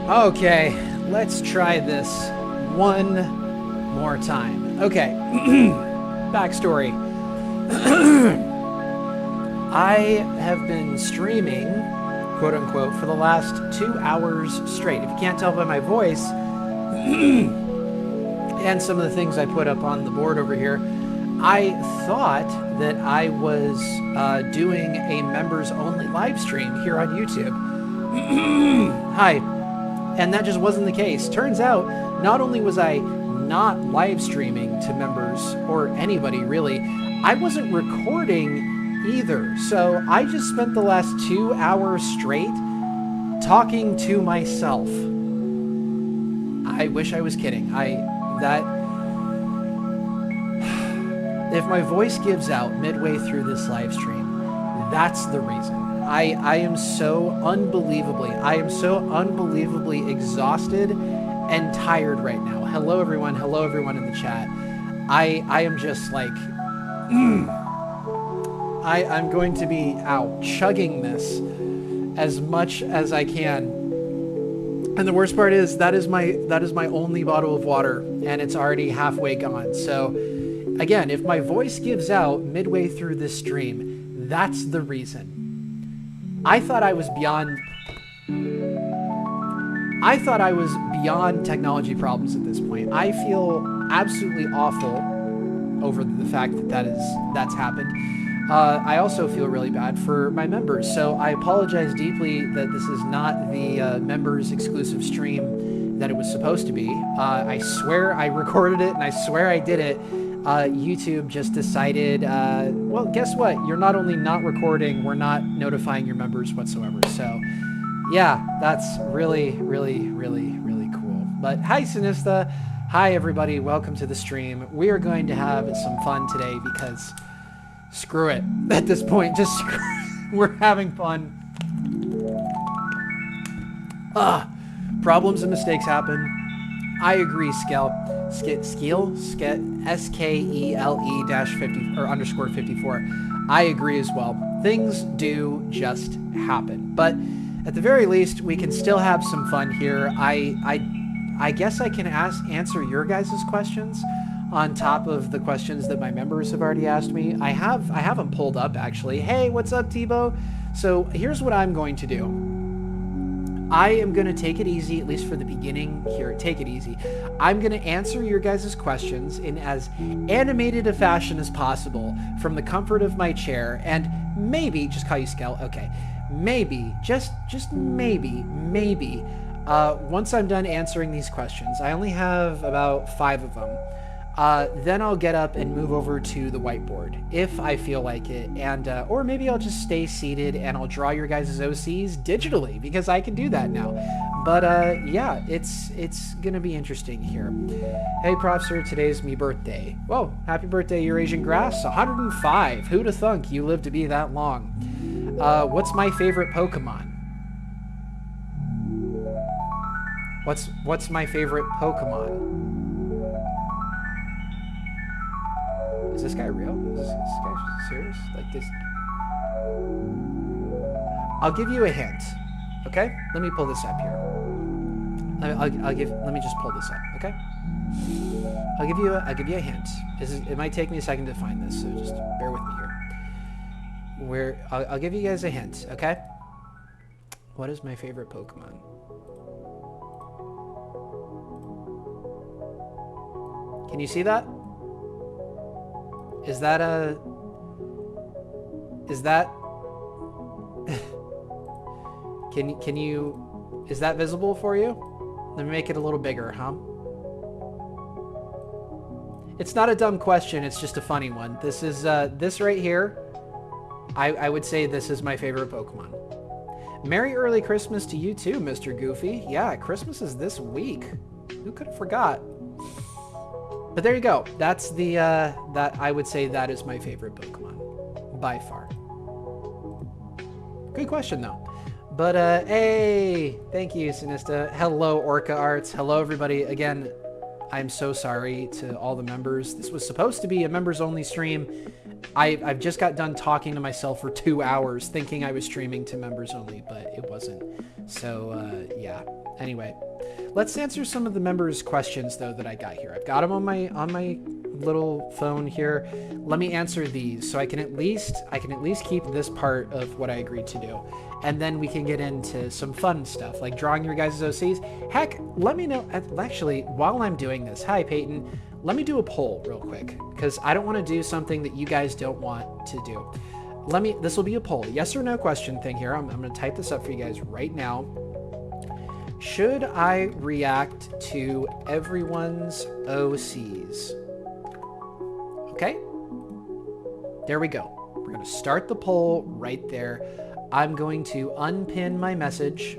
Okay, let's try this one more time. Okay, backstory. I have been streaming, quote unquote, for the last 2 hours straight. If you can't tell by my voice and some of the things I put up on the board over here, I thought that I was doing a members-only live stream here on YouTube. Hi. And that just wasn't the case. Turns out, not only was I not live streaming to members or anybody really, I wasn't recording either. So I just spent the last 2 hours straight talking to myself. I wish I was kidding. If my voice gives out midway through this live stream, that's the reason. I am so unbelievably exhausted and tired right now. Hello everyone in the chat. I am just like, I'm going to be chugging this as much as I can. And the worst part is that is my only bottle of water, and it's already halfway gone. So again, if my voice gives out midway through this stream, that's the reason. I thought I was beyond technology problems at this point. I feel absolutely awful over the fact that that's happened. I also feel really bad for my members, so I apologize deeply that this is not the members exclusive stream that it was supposed to be. I swear I recorded it and I swear I did it. YouTube just decided, well, guess what? You're not only not recording, we're not notifying your members whatsoever. So yeah, that's really, really, really, really cool. But hi, Sinista. Hi, everybody. Welcome to the stream. We are going to have some fun today because screw it. At this point, just screw it. We're having fun. Problems and mistakes happen. I agree, Skele SKELE-50 or underscore 54. I agree as well. Things do just happen, but at the very least, we can still have some fun here. I guess I can answer your guys' questions on top of the questions that my members have already asked me. I have them pulled up actually. Hey, what's up, Tebow? So here's what I'm going to do. I am going to take it easy, at least for the beginning here. Take it easy. I'm going to answer your guys' questions in as animated a fashion as possible from the comfort of my chair, and maybe, just call you Skele, okay, maybe, just maybe, once I'm done answering these questions, I only have about 5 of them, then I'll get up and move over to the whiteboard if I feel like it, and or maybe I'll just stay seated and I'll draw your guys' OCs digitally because I can do that now. But yeah, it's gonna be interesting here. Hey, Professor, today's me birthday. Whoa, happy birthday, Eurasian Grass. 105. Who'da thunk you lived to be that long? What's my favorite Pokemon? What's my favorite Pokemon? Is this guy real? Is this guy serious? Like this? I'll give you a hint. Okay? Let me pull this up here. Let me just pull this up. Okay? I'll give you a hint. It might take me a second to find this, so just bear with me here. I'll give you guys a hint. Okay? What is my favorite Pokemon? Can you see that? Is that can you, is that visible for you? Let me make it a little bigger, huh? It's not a dumb question, it's just a funny one. This is, this right here, I would say this is my favorite Pokemon. Merry early Christmas to you too, Mr. Goofy. Yeah, Christmas is this week. Who could have forgot? But there you go. That's the, that I would say that is my favorite Pokemon. By far. Good question, though. But, hey, thank you, Sinista. Hello, Orca Arts. Hello, everybody. Again, I'm so sorry to all the members. This was supposed to be a members only stream. I've just got done talking to myself for 2 hours thinking I was streaming to members only, but it wasn't. So, yeah. Anyway, let's answer some of the members' questions though that I got here. I've got them on my little phone here. Let me answer these so I can at least keep this part of what I agreed to do. And then we can get into some fun stuff like drawing your guys' OCs. Heck, let me know. Actually, while I'm doing this, hi Peyton, let me do a poll real quick because I don't want to do something that you guys don't want to do. This will be a poll, yes or no question thing here. I'm going to type this up for you guys right now. Should I react to everyone's OCs? Okay, there we go. We're going to start the poll right there. I'm going to unpin my message.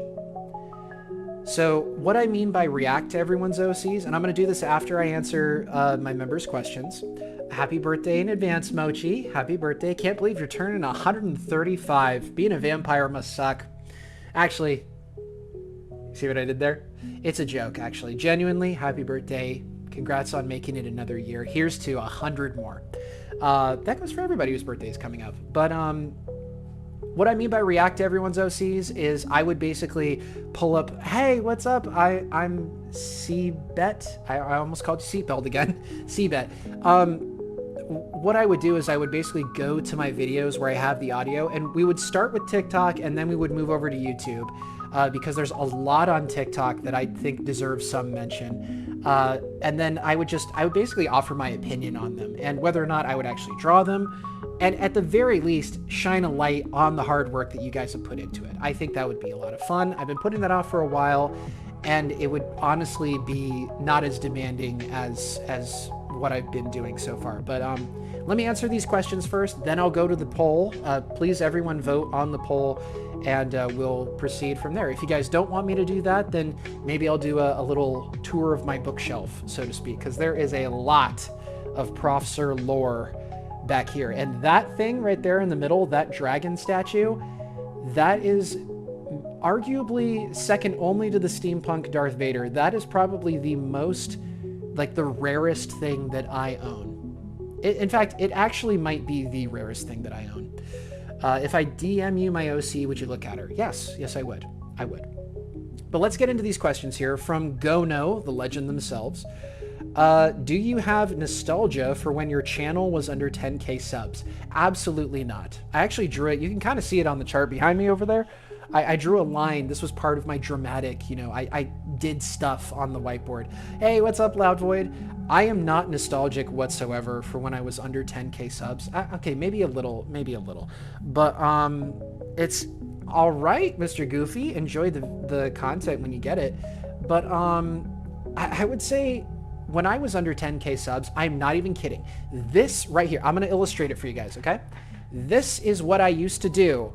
So what I mean by react to everyone's OCs, and I'm going to do this after I answer my members' questions. Happy birthday in advance, Mochi. Happy birthday. Can't believe you're turning 135. Being a vampire must suck. Actually, see what I did there? It's a joke, actually. Genuinely, happy birthday. Congrats on making it another year. Here's to 100 more. That goes for everybody whose birthday is coming up. But what I mean by react to everyone's OCs is I would basically pull up, hey, what's up? I'm Cbet. I almost called you Seatbelt again. Cbet. What I would do is I would basically go to my videos where I have the audio, and we would start with TikTok, and then we would move over to YouTube. Because there's a lot on TikTok that I think deserves some mention. And then I would basically offer my opinion on them and whether or not I would actually draw them. And at the very least, shine a light on the hard work that you guys have put into it. I think that would be a lot of fun. I've been putting that off for a while, and it would honestly be not as demanding as what I've been doing so far. But let me answer these questions first, then I'll go to the poll. Please, everyone vote on the poll, and we'll proceed from there. If you guys don't want me to do that, then maybe I'll do a little tour of my bookshelf, so to speak, because there is a lot of Prof. Sir lore back here. And that thing right there in the middle, that dragon statue, that is arguably second only to the steampunk Darth Vader. That is probably the most, like, the rarest thing that I own. In fact, it actually might be the rarest thing that I own. If I DM you my OC, would you look at her? Yes, I would. I would. But let's get into these questions here from Gono, the legend themselves. Do you have nostalgia for when your channel was under 10K subs? Absolutely not. I actually drew it. You can kind of see it on the chart behind me over there. I drew a line. This was part of my dramatic, I did stuff on the whiteboard. Hey, what's up, Loud Void? I am not nostalgic whatsoever for when I was under 10K subs. Okay, maybe a little. But it's all right, Mr. Goofy. Enjoy the content when you get it. But I would say when I was under 10K subs, I'm not even kidding. This right here, I'm going to illustrate it for you guys, okay? This is what I used to do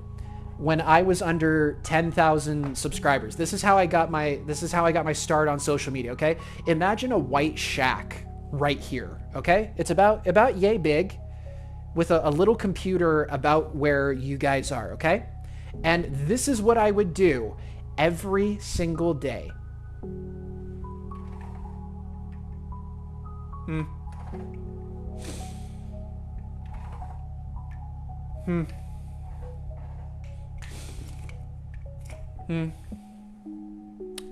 when I was under 10,000 subscribers. This is how I got my start on social media, okay? Imagine a white shack right here, okay? It's about yay big with a little computer about where you guys are, okay? And this is what I would do every single day.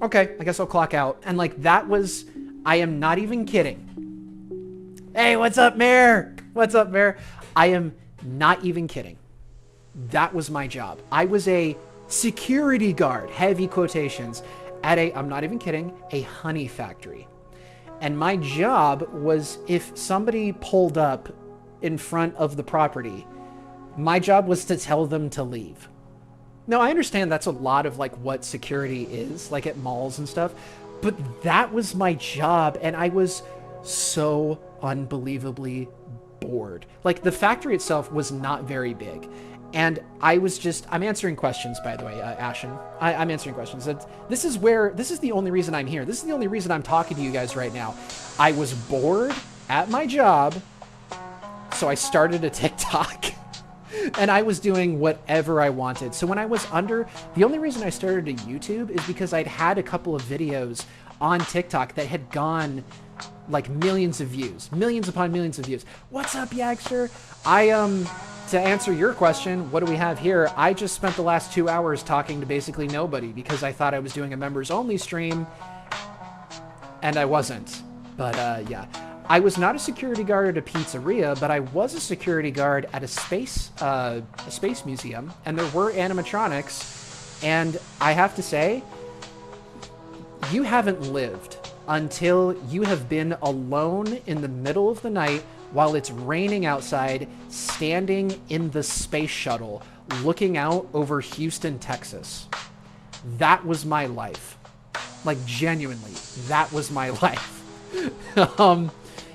Okay, I guess I'll clock out. And like that was, I am not even kidding. Hey, what's up, Mayor? What's up, Mayor? I am not even kidding. That was my job. I was a security guard, heavy quotations, at I'm not even kidding, a honey factory. And my job was, if somebody pulled up in front of the property, my job was to tell them to leave. Now, I understand that's a lot of like what security is, like at malls and stuff, but that was my job, and I was so unbelievably bored. Like, the factory itself was not very big, and I'm answering questions, by the way, Ashen. I'm answering questions. This is the only reason I'm here. This is the only reason I'm talking to you guys right now. I was bored at my job, so I started a TikTok. And I was doing whatever I wanted. So when I was the only reason I started a YouTube is because I'd had a couple of videos on TikTok that had gone like millions of views, millions upon millions of views. What's up, Yagster? To answer your question, what do we have here? I just spent the last 2 hours talking to basically nobody because I thought I was doing a members only stream, and I wasn't. But yeah, I was not a security guard at a pizzeria, but I was a security guard at a space museum, and there were animatronics. And I have to say, you haven't lived until you have been alone in the middle of the night while it's raining outside, standing in the space shuttle, looking out over Houston, Texas. That was my life. Like, genuinely, that was my life.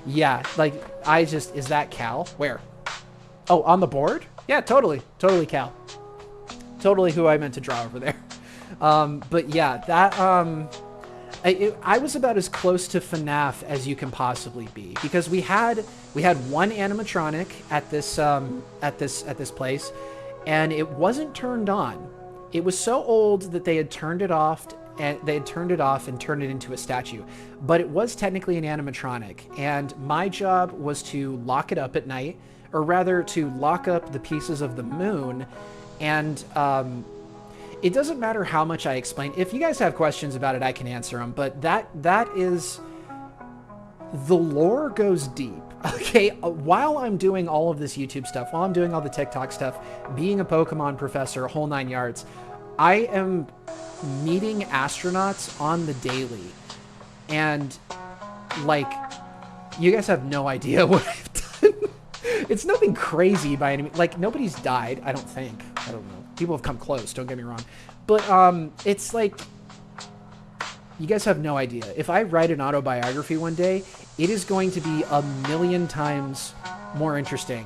Yeah, like, is that Cal? Where? Oh, on the board? Yeah, totally Cal. Totally who I meant to draw over there. But yeah, that, I was about as close to FNAF as you can possibly be, because we had one animatronic at this place, and it wasn't turned on. It was so old that they had turned it off and turned it into a statue. But it was technically an animatronic, and my job was to lock it up at night, or rather to lock up the pieces of the moon. And it doesn't matter how much I explain. If you guys have questions about it, I can answer them. But that is, the lore goes deep. Okay, while I'm doing all of this YouTube stuff, while I'm doing all the TikTok stuff, being a Pokemon professor, whole 9 yards, I am meeting astronauts on the daily. And, like, you guys have no idea what I've done. It's nothing crazy by any means. Like, nobody's died, I don't think. I don't know. People have come close, don't get me wrong. But, it's like, you guys have no idea. If I write an autobiography one day, it is going to be 1,000,000 times more interesting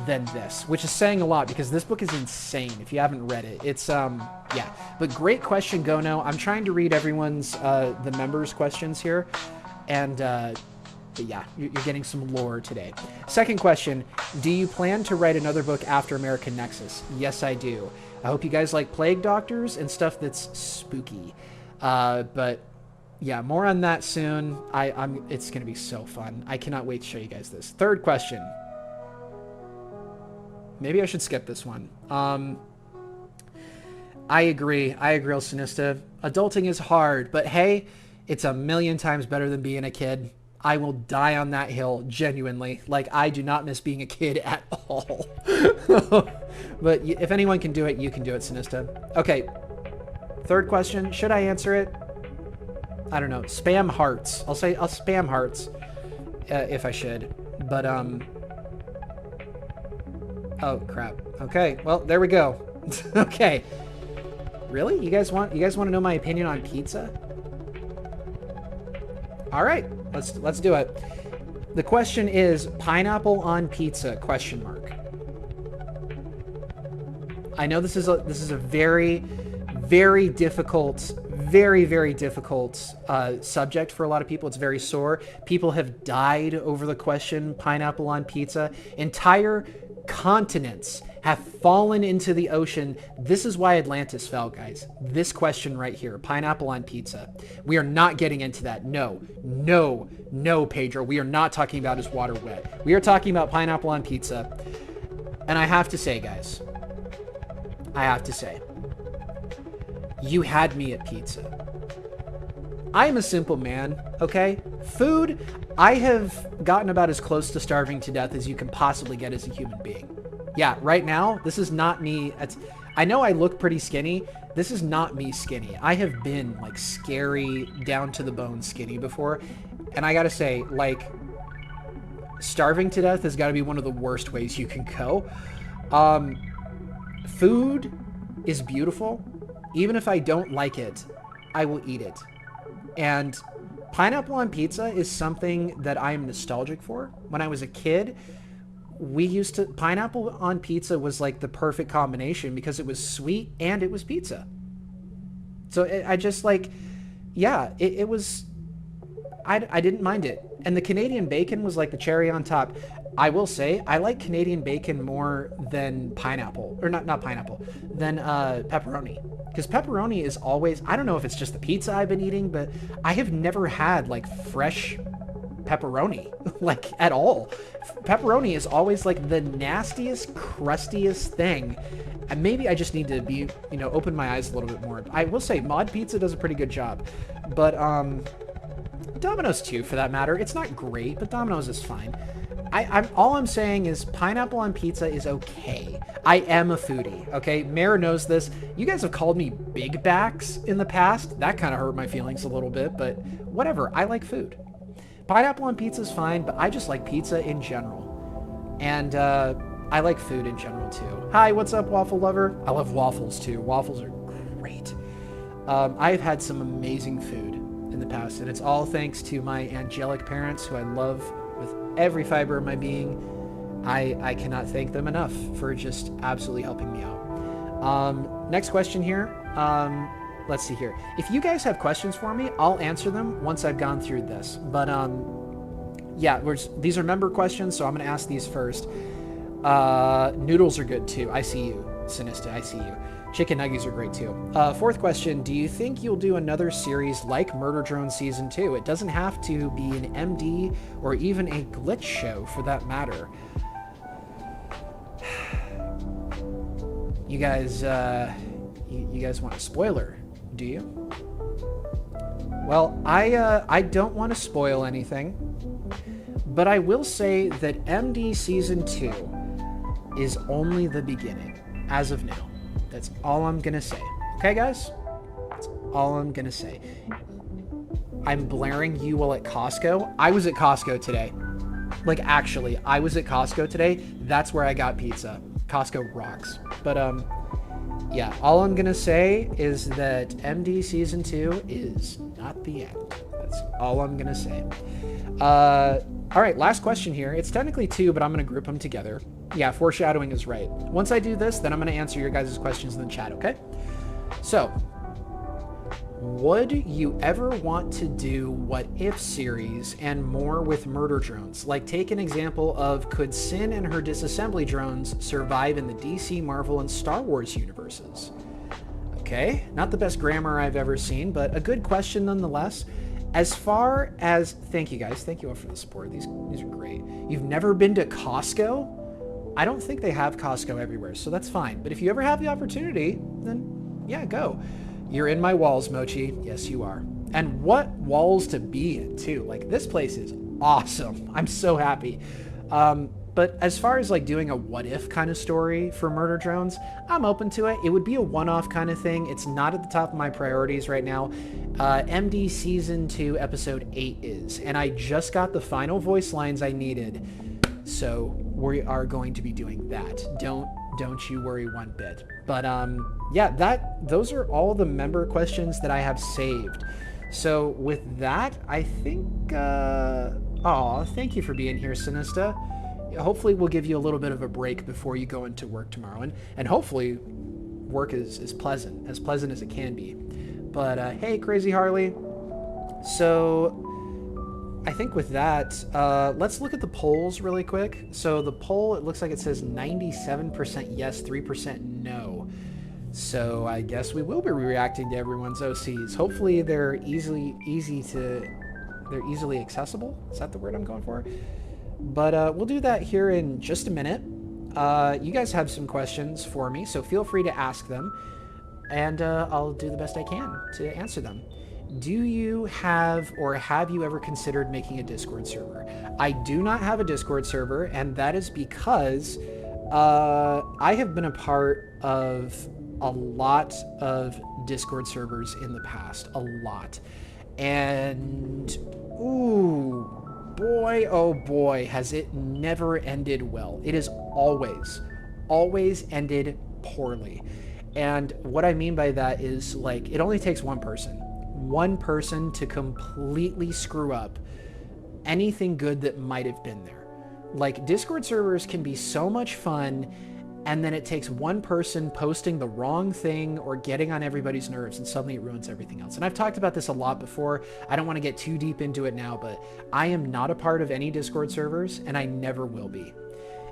than this, which is saying a lot because this book is insane if you haven't read it. It's, yeah. But great question, Gono. I'm trying to read everyone's, the members' questions here. And, but yeah, you're getting some lore today. Second question, do you plan to write another book after American Nexus? Yes, I do. I hope you guys like Plague Doctors and stuff that's spooky. But yeah, more on that soon. It's going to be so fun. I cannot wait to show you guys this. Third question. Maybe I should skip this one. I agree, El Sinista. Adulting is hard, but hey, it's 1,000,000 times better than being a kid. I will die on that hill, genuinely. Like, I do not miss being a kid at all. But if anyone can do it, you can do it, Sinista. Okay, third question. Should I answer it? I don't know. Spam hearts. I'll spam hearts if I should. But, oh, crap. Okay, well, there we go. Okay. Really? You guys want to know my opinion on pizza? All right. Let's do it. The question is pineapple on pizza ? I know this is a very, very difficult, very difficult subject for a lot of people. It's very sore. People have died over the question pineapple on pizza. Entire continents have fallen into the ocean. This is why Atlantis fell, guys. This question right here, pineapple on pizza. We are not getting into that. No, Pedro. We are not talking about is water wet. We are talking about pineapple on pizza. And I have to say, guys, you had me at pizza. I am a simple man, okay? Food, I have gotten about as close to starving to death as you can possibly get as a human being. Yeah, right now, this is not me. I know I look pretty skinny. This is not me skinny. I have been, like, scary, down to the bone skinny before. And I gotta say, like, starving to death has got to be one of the worst ways you can go. Food is beautiful. Even if I don't like it, I will eat it. And pineapple on pizza is something that I am nostalgic for. When I was a kid, pineapple on pizza was like the perfect combination because it was sweet and it was pizza. So I just like, yeah, it was, I didn't mind it. And the Canadian bacon was like the cherry on top. I will say, I like Canadian bacon more than pineapple, or not pineapple, than pepperoni. Because pepperoni is always, I don't know if it's just the pizza I've been eating, but I have never had like fresh pepperoni, like, at all. Pepperoni is always, like, the nastiest, crustiest thing. And maybe I just need to be, open my eyes a little bit more. I will say Mod Pizza does a pretty good job. But, Domino's too, for that matter. It's not great, but Domino's is fine. All I'm saying is pineapple on pizza is okay. I am a foodie, okay? Mare knows this. You guys have called me big backs in the past. That kind of hurt my feelings a little bit, but whatever. I like food. Pineapple on pizza is fine, but I just like pizza in general. And I like food in general too. Hi, what's up, waffle lover? I love waffles too. Waffles are great. I've had some amazing food in the past, and it's all thanks to my angelic parents who I love with every fiber of my being. I cannot thank them enough for just absolutely helping me out. Next question here. Let's see here. If you guys have questions for me, I'll answer them once I've gone through this. But yeah, these are member questions, so I'm going to ask these first. Noodles are good too. I see you, Sinista. I see you. Chicken nuggies are great too. Fourth question, do you think you'll do another series like Murder Drone Season 2? It doesn't have to be an MD or even a glitch show for that matter. You guys, you guys want a spoiler, do you? Well, I don't want to spoil anything, but I will say that MD Season 2 is only the beginning, as of now. That's all I'm gonna say. Okay, guys? That's all I'm gonna say. I'm blaring you while at Costco. I was at Costco today. Like, actually, I was at Costco today. That's where I got pizza. Costco rocks. But, yeah, all I'm gonna say is that MD Season 2 is not the end. That's all I'm gonna say. All right, last question here. It's technically 2, but I'm gonna group them together. Yeah, foreshadowing is right. Once I do this, then I'm going to answer your guys' questions in the chat, okay? So, would you ever want to do What If series and more with murder drones? Like, take an example of, could Sin and her disassembly drones survive in the DC, Marvel, and Star Wars universes? Okay, not the best grammar I've ever seen, but a good question nonetheless. As far as, thank you guys, thank you all for the support. These are great. You've never been to Costco? I don't think they have Costco everywhere, so that's fine. But if you ever have the opportunity, then yeah, go. You're in my walls, Mochi. Yes, you are. And what walls to be in, too. Like, this place is awesome. I'm so happy. But as far as, like, doing a what-if kind of story for Murder Drones, I'm open to it. It would be a one-off kind of thing. It's not at the top of my priorities right now. MD Season 2, Episode 8 is. And I just got the final voice lines I needed. So we are going to be doing that. Don't you worry one bit. But yeah, those are all the member questions that I have saved. So with that, I think thank you for being here, Sinista. Hopefully we'll give you a little bit of a break before you go into work tomorrow, and hopefully work is as pleasant as it can be. But hey, Crazy Harley. So I think with that, let's look at the polls really quick. So the poll, it looks like it says 97% yes, 3% no. So I guess we will be reacting to everyone's OCs. Hopefully they're easily accessible. Is that the word I'm going for? But we'll do that here in just a minute. You guys have some questions for me, so feel free to ask them, and I'll do the best I can to answer them. Do you have you ever considered making a Discord server? I do not have a Discord server, and that is because I have been a part of a lot of Discord servers in the past. A lot. And, ooh, boy, oh boy, has it never ended well. It has always ended poorly. And what I mean by that is, like, it only takes one person to completely screw up anything good that might have been there. Like, Discord servers can be so much fun, and then it takes one person posting the wrong thing or getting on everybody's nerves, and suddenly it ruins everything else. And I've talked about this a lot before. I don't want to get too deep into it now, but I am not a part of any Discord servers, and I never will be.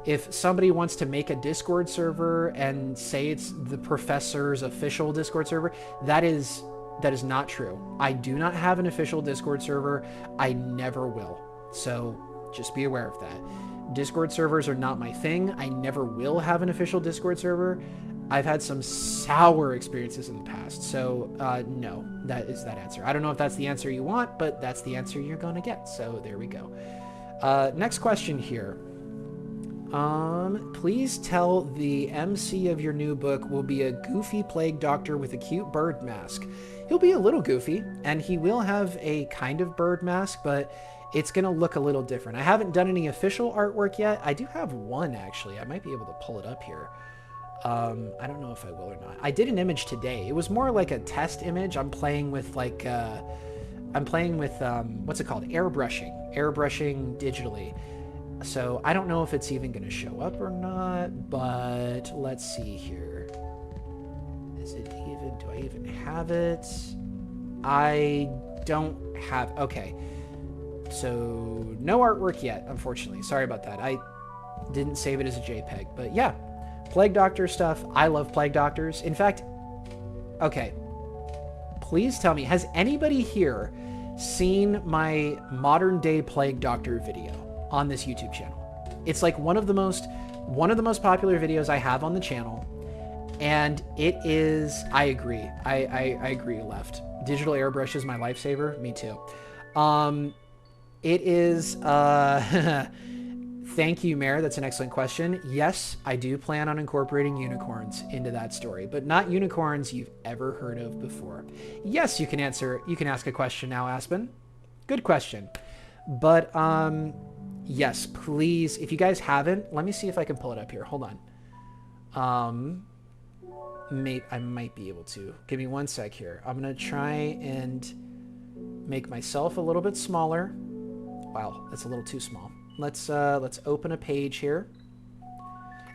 If somebody wants to make a Discord server and say it's the professor's official Discord server, that is not true. I do not have an official Discord server. I never will. So just be aware of that. Discord servers are not my thing. I never will have an official Discord server. I've had some sour experiences in the past. So no, that is that answer. I don't know if that's the answer you want, but that's the answer you're going to get. So there we go. Next question here. Please tell the MC of your new book will be a goofy plague doctor with a cute bird mask. He'll be a little goofy, and he will have a kind of bird mask, but it's going to look a little different. I haven't done any official artwork yet. I do have one, actually. I might be able to pull it up here. I don't know if I will or not. I did an image today. It was more like a test image. I'm playing with, like, what's it called? Airbrushing digitally. So I don't know if it's even going to show up or not, but let's see here. Is it even, do I even have it? I don't have, okay. So no artwork yet, unfortunately. Sorry about that. I didn't save it as a JPEG, but yeah, Plague Doctor stuff. I love Plague Doctors. In fact, okay, please tell me, has anybody here seen my modern day Plague Doctor video on this YouTube channel? It's like one of the most popular videos I have on the channel, and it is, I agree. I agree, Left. Digital airbrush is my lifesaver. Me too. It is, thank you, Mare. That's an excellent question. Yes, I do plan on incorporating unicorns into that story, but not unicorns you've ever heard of before. Yes, you can ask a question now, Aspen. Good question. But, yes, please, if you guys haven't, let me see if I can pull it up here. Hold on. I might be able to. Give me one sec here. I'm going to try and make myself a little bit smaller. Wow, that's a little too small. Let's open a page here.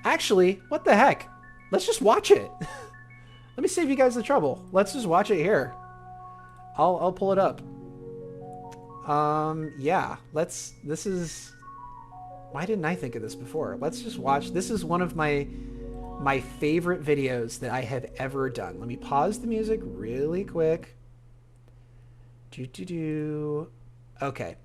Actually, what the heck? Let's just watch it. Let me save you guys the trouble. Let's just watch it here. I'll pull it up. Yeah, this is, why didn't I think of this before? Let's just watch. This is one of my favorite videos that I have ever done. Let me pause the music really quick. Okay.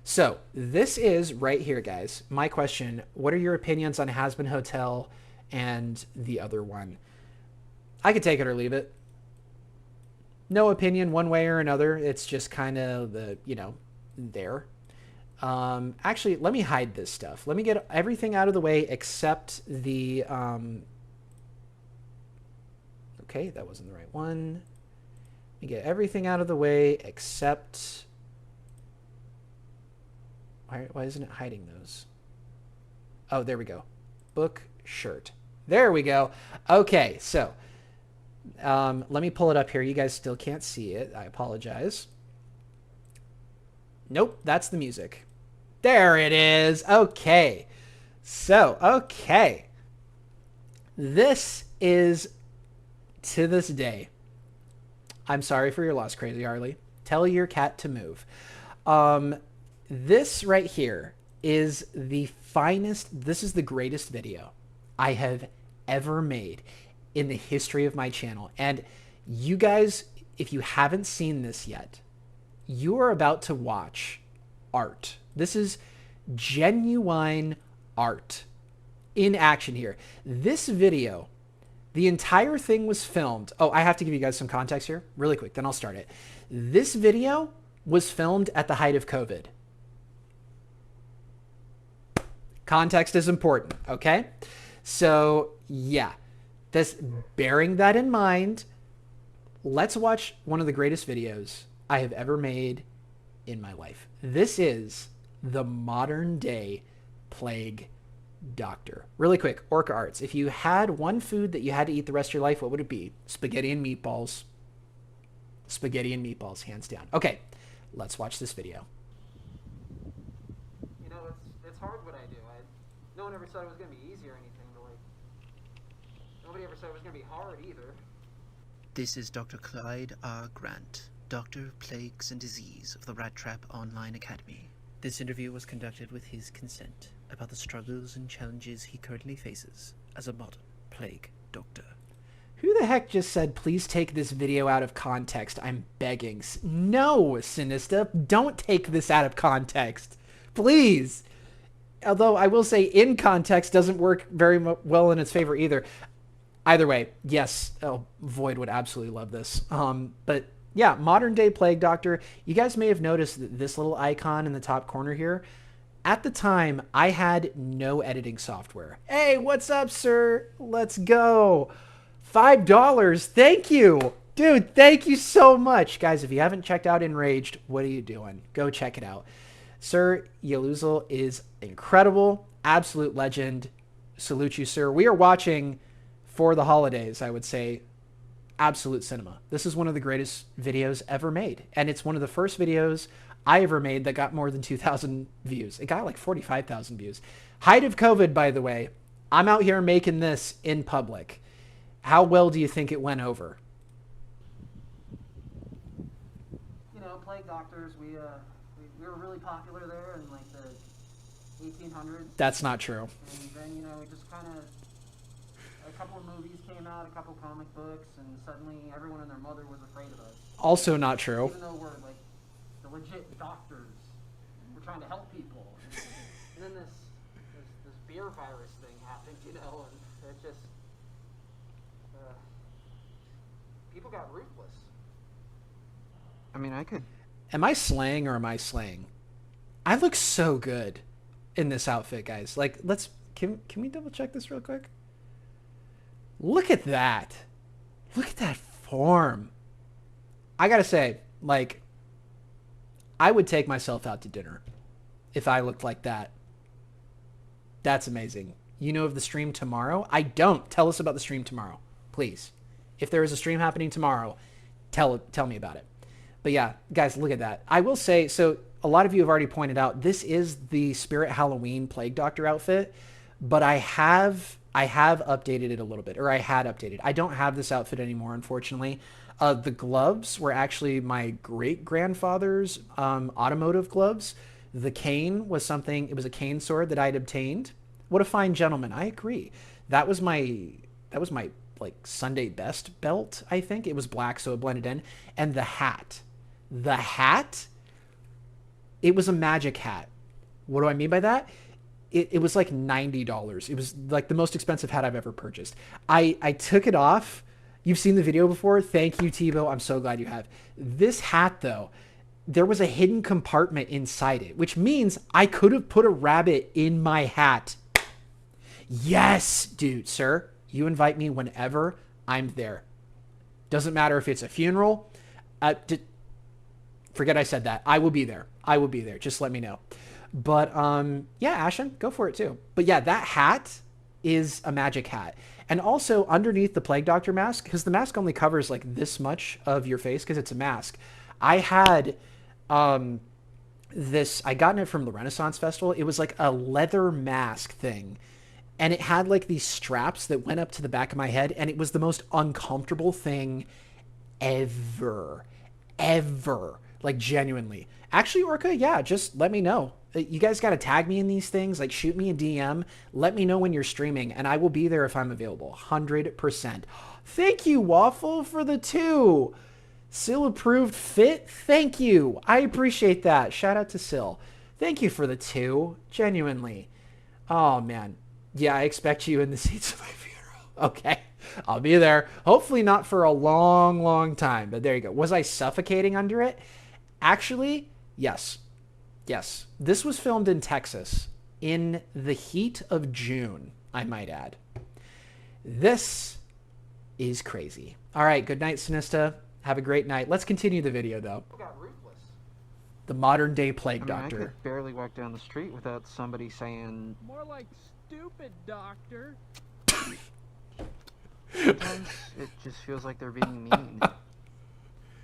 So this is right here, guys. My question, what are your opinions on Hazbin Hotel and the other one? I could take it or leave it. No opinion one way or another. It's just kind of the, there. Actually, let me hide this stuff. Let me get everything out of the way except the, okay, that wasn't the right one. Let me get everything out of the way except, why isn't it hiding those? Oh, there we go. Book shirt. There we go. Okay, so let me pull it up here. You guys still can't see it. I apologize. Nope, that's the music. There it is. Okay. So, okay. This is, to this day, I'm sorry for your loss, Crazy Harley. Tell your cat to move. This right here is the finest, this is the greatest video I have ever made in the history of my channel. And you guys, if you haven't seen this yet, you are about to watch art. This is genuine art in action here. This video, the entire thing was filmed. Oh, I have to give you guys some context here really quick, then I'll start it. This video was filmed at the height of COVID. Context is important, okay? So, yeah. Bearing that in mind, let's watch one of the greatest videos I have ever made in my life. This is the modern day Plague Doctor. Really quick, Orca Arts. If you had one food that you had to eat the rest of your life, what would it be? Spaghetti and meatballs. Spaghetti and meatballs, hands down. Okay, let's watch this video. You know, it's hard what I do. No one ever said it was going to be easy or anything, but nobody ever said it was going to be hard either. This is Dr. Clyde R. Grant, Doctor of Plagues and Disease of the Rat Trap Online Academy. This interview was conducted with his consent about the struggles and challenges he currently faces as a modern plague doctor. Who the heck just said, please take this video out of context? I'm begging. No, Sinista, don't take this out of context. Please. Although I will say in context doesn't work very well in its favor either. Either way, yes. Oh, Void would absolutely love this. But yeah, modern day Plague Doctor. You guys may have noticed that this little icon in the top corner here. At the time, I had no editing software. Hey, what's up, sir? Let's go. $5. Thank you. Dude, thank you so much. Guys, if you haven't checked out Enraged, what are you doing? Go check it out. Sir Yeluzal is incredible. Absolute legend. Salute you, sir. We are watching for the holidays, I would say, absolute cinema. This is one of the greatest videos ever made. And it's one of the first videos I ever made that got more than 2,000 views. It got like 45,000 views. Height of COVID, by the way. I'm out here making this in public. How well do you think it went over? You know, Plague Doctors, we were really popular there in like the 1800s. That's not true. And then, you know, we just kind of, a couple of movies came out, a couple comic books, and suddenly everyone and their mother was afraid of us. Also not true. Even though we're like the legit doctors, we're trying to help people. And then this beer virus thing happened, you know, and it just, people got ruthless. I mean, I could. Am I slaying or am I slaying? I look so good in this outfit, guys. Like, can we double check this real quick? Look at that. Look at that form. I gotta say, like, I would take myself out to dinner if I looked like that. That's amazing. You know of the stream tomorrow? I don't. Tell us about the stream tomorrow, please. If there is a stream happening tomorrow, tell me about it. But yeah, guys, look at that. I will say, so a lot of you have already pointed out, this is the Spirit Halloween Plague Doctor outfit, but I have updated it a little bit, or I had updated. I don't have this outfit anymore, unfortunately. The gloves were actually my great-grandfather's automotive gloves. The cane was something, it was a cane sword that I'd obtained. What a fine gentleman. I agree. That was my like Sunday best belt, I think. It was black, so it blended in. And the hat. The hat, it was a magic hat. What do I mean by that? It was like $90. It was like the most expensive hat I've ever purchased. I took it off. You've seen the video before. Thank you, Tebow. I'm so glad you have. This hat, though, there was a hidden compartment inside it, which means I could have put a rabbit in my hat. Yes, dude, sir. You invite me whenever, I'm there. Doesn't matter if it's a funeral. Forget I said that. I will be there. I will be there. Just let me know. But yeah, Ashen, go for it too. But yeah, that hat is a magic hat. And also underneath the Plague Doctor mask, because the mask only covers like this much of your face because it's a mask. I had this, I gotten it from the Renaissance Festival. It was like a leather mask thing. And it had like these straps that went up to the back of my head. And it was the most uncomfortable thing ever. Ever. Like, genuinely. Actually, Orca, yeah, just let me know. You guys got to tag me in these things. Like, shoot me a DM. Let me know when you're streaming. And I will be there if I'm available. 100%. Thank you, Waffle, for the 2. Sil approved fit. Thank you. I appreciate that. Shout out to Sil. Thank you for the 2. Genuinely. Oh, man. Yeah, I expect you in the seats of my funeral. Okay. I'll be there. Hopefully not for a long, long time. But there you go. Was I suffocating under it? Actually, yes. Yes. This was filmed in Texas in the heat of June, I might add. This is crazy. All right. Good night, Sinista. Have a great night. Let's continue the video, though. People got ruthless. The modern day Plague I Doctor. could barely walk down the street without somebody saying, More like stupid, Doctor. sometimes it just feels like they're being mean.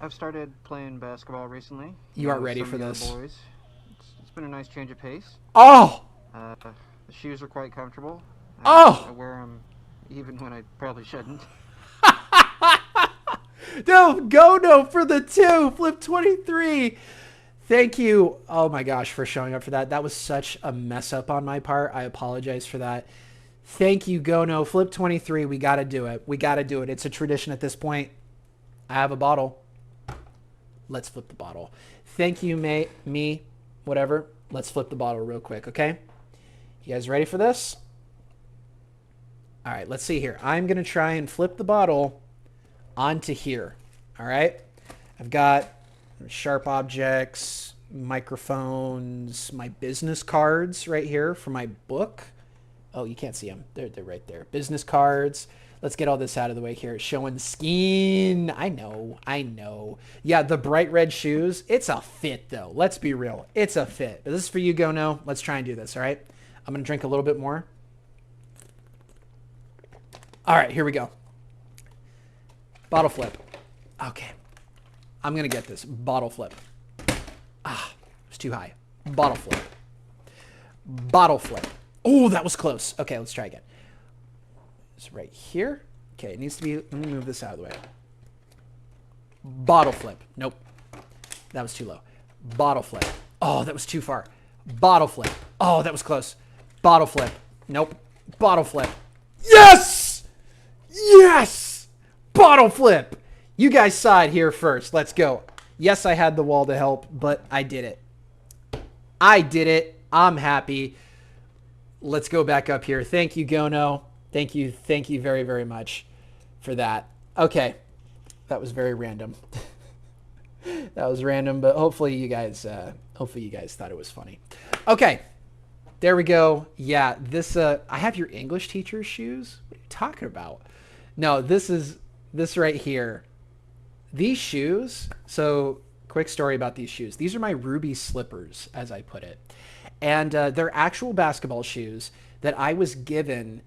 I've started playing basketball recently. You aren't with ready some for of the this. Boys. It's been a nice change of pace. Oh! The shoes are quite comfortable. Oh! I wear them even when I probably shouldn't. No, go no for the 2. Flip 23. Thank you. Oh my gosh, for showing up for that. That was such a mess up on my part. I apologize for that. Thank you, Gono. Flip 23. We got to do it. We got to do it. It's a tradition at this point. I have a bottle. Let's flip the bottle. Thank you, me, whatever. Let's flip the bottle real quick, okay? You guys ready for this? All right, let's see here. I'm going to try and flip the bottle onto here. All right? I've got sharp objects, microphones, my business cards right here for my book. Oh, you can't see them. They're right there. Business cards. Let's get all this out of the way here. Showing skin. I know. Yeah, the bright red shoes. It's a fit, though. Let's be real. It's a fit. But this is for you, Gono. Let's try and do this, all right? I'm going to drink a little bit more. All right, here we go. Bottle flip. Okay. I'm going to get this. Bottle flip. It's too high. Bottle flip. Bottle flip. Oh, that was close. Okay, let's try again. It's right here. Okay, it needs to be... Let me move this out of the way. Bottle flip. Nope. That was too low. Bottle flip. Oh, that was too far. Bottle flip. Oh, that was close. Bottle flip. Nope. Bottle flip. Yes! Yes! Bottle flip! You guys saw it here first. Let's go. Yes, I had the wall to help, but I did it. I did it. I'm happy. Let's go back up here. Thank you, Gono. Thank you very, very much for that. Okay. That was very random. That was random, but hopefully you guys thought it was funny. Okay. There we go. Yeah, this I have your English teacher's shoes. What are you talking about? No, this right here. These shoes, so quick story about these shoes. These are my Ruby slippers, as I put it. And they're actual basketball shoes that I was given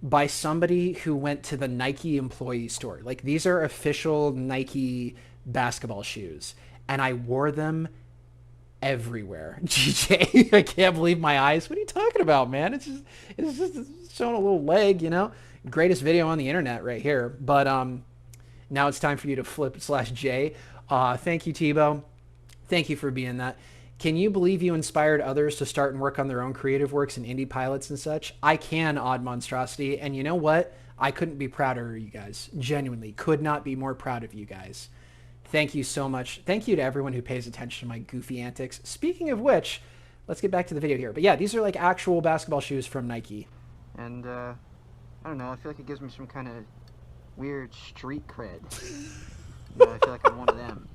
by somebody who went to the Nike employee store. Like, these are official Nike basketball shoes. And I wore them everywhere. GJ, I can't believe my eyes. What are you talking about, man? It's just showing a little leg, you know? Greatest video on the internet right here. But now it's time for you to flip/J. Thank you, Tebow. Thank you for being that. Can you believe you inspired others to start and work on their own creative works and indie pilots and such? I can, Odd Monstrosity. And you know what? I couldn't be prouder of you guys. Genuinely. Could not be more proud of you guys. Thank you so much. Thank you to everyone who pays attention to my goofy antics. Speaking of which, let's get back to the video here. But yeah, these are like actual basketball shoes from Nike. And, I don't know, I feel like it gives me some kind of weird street cred. You know, I feel like I'm one of them.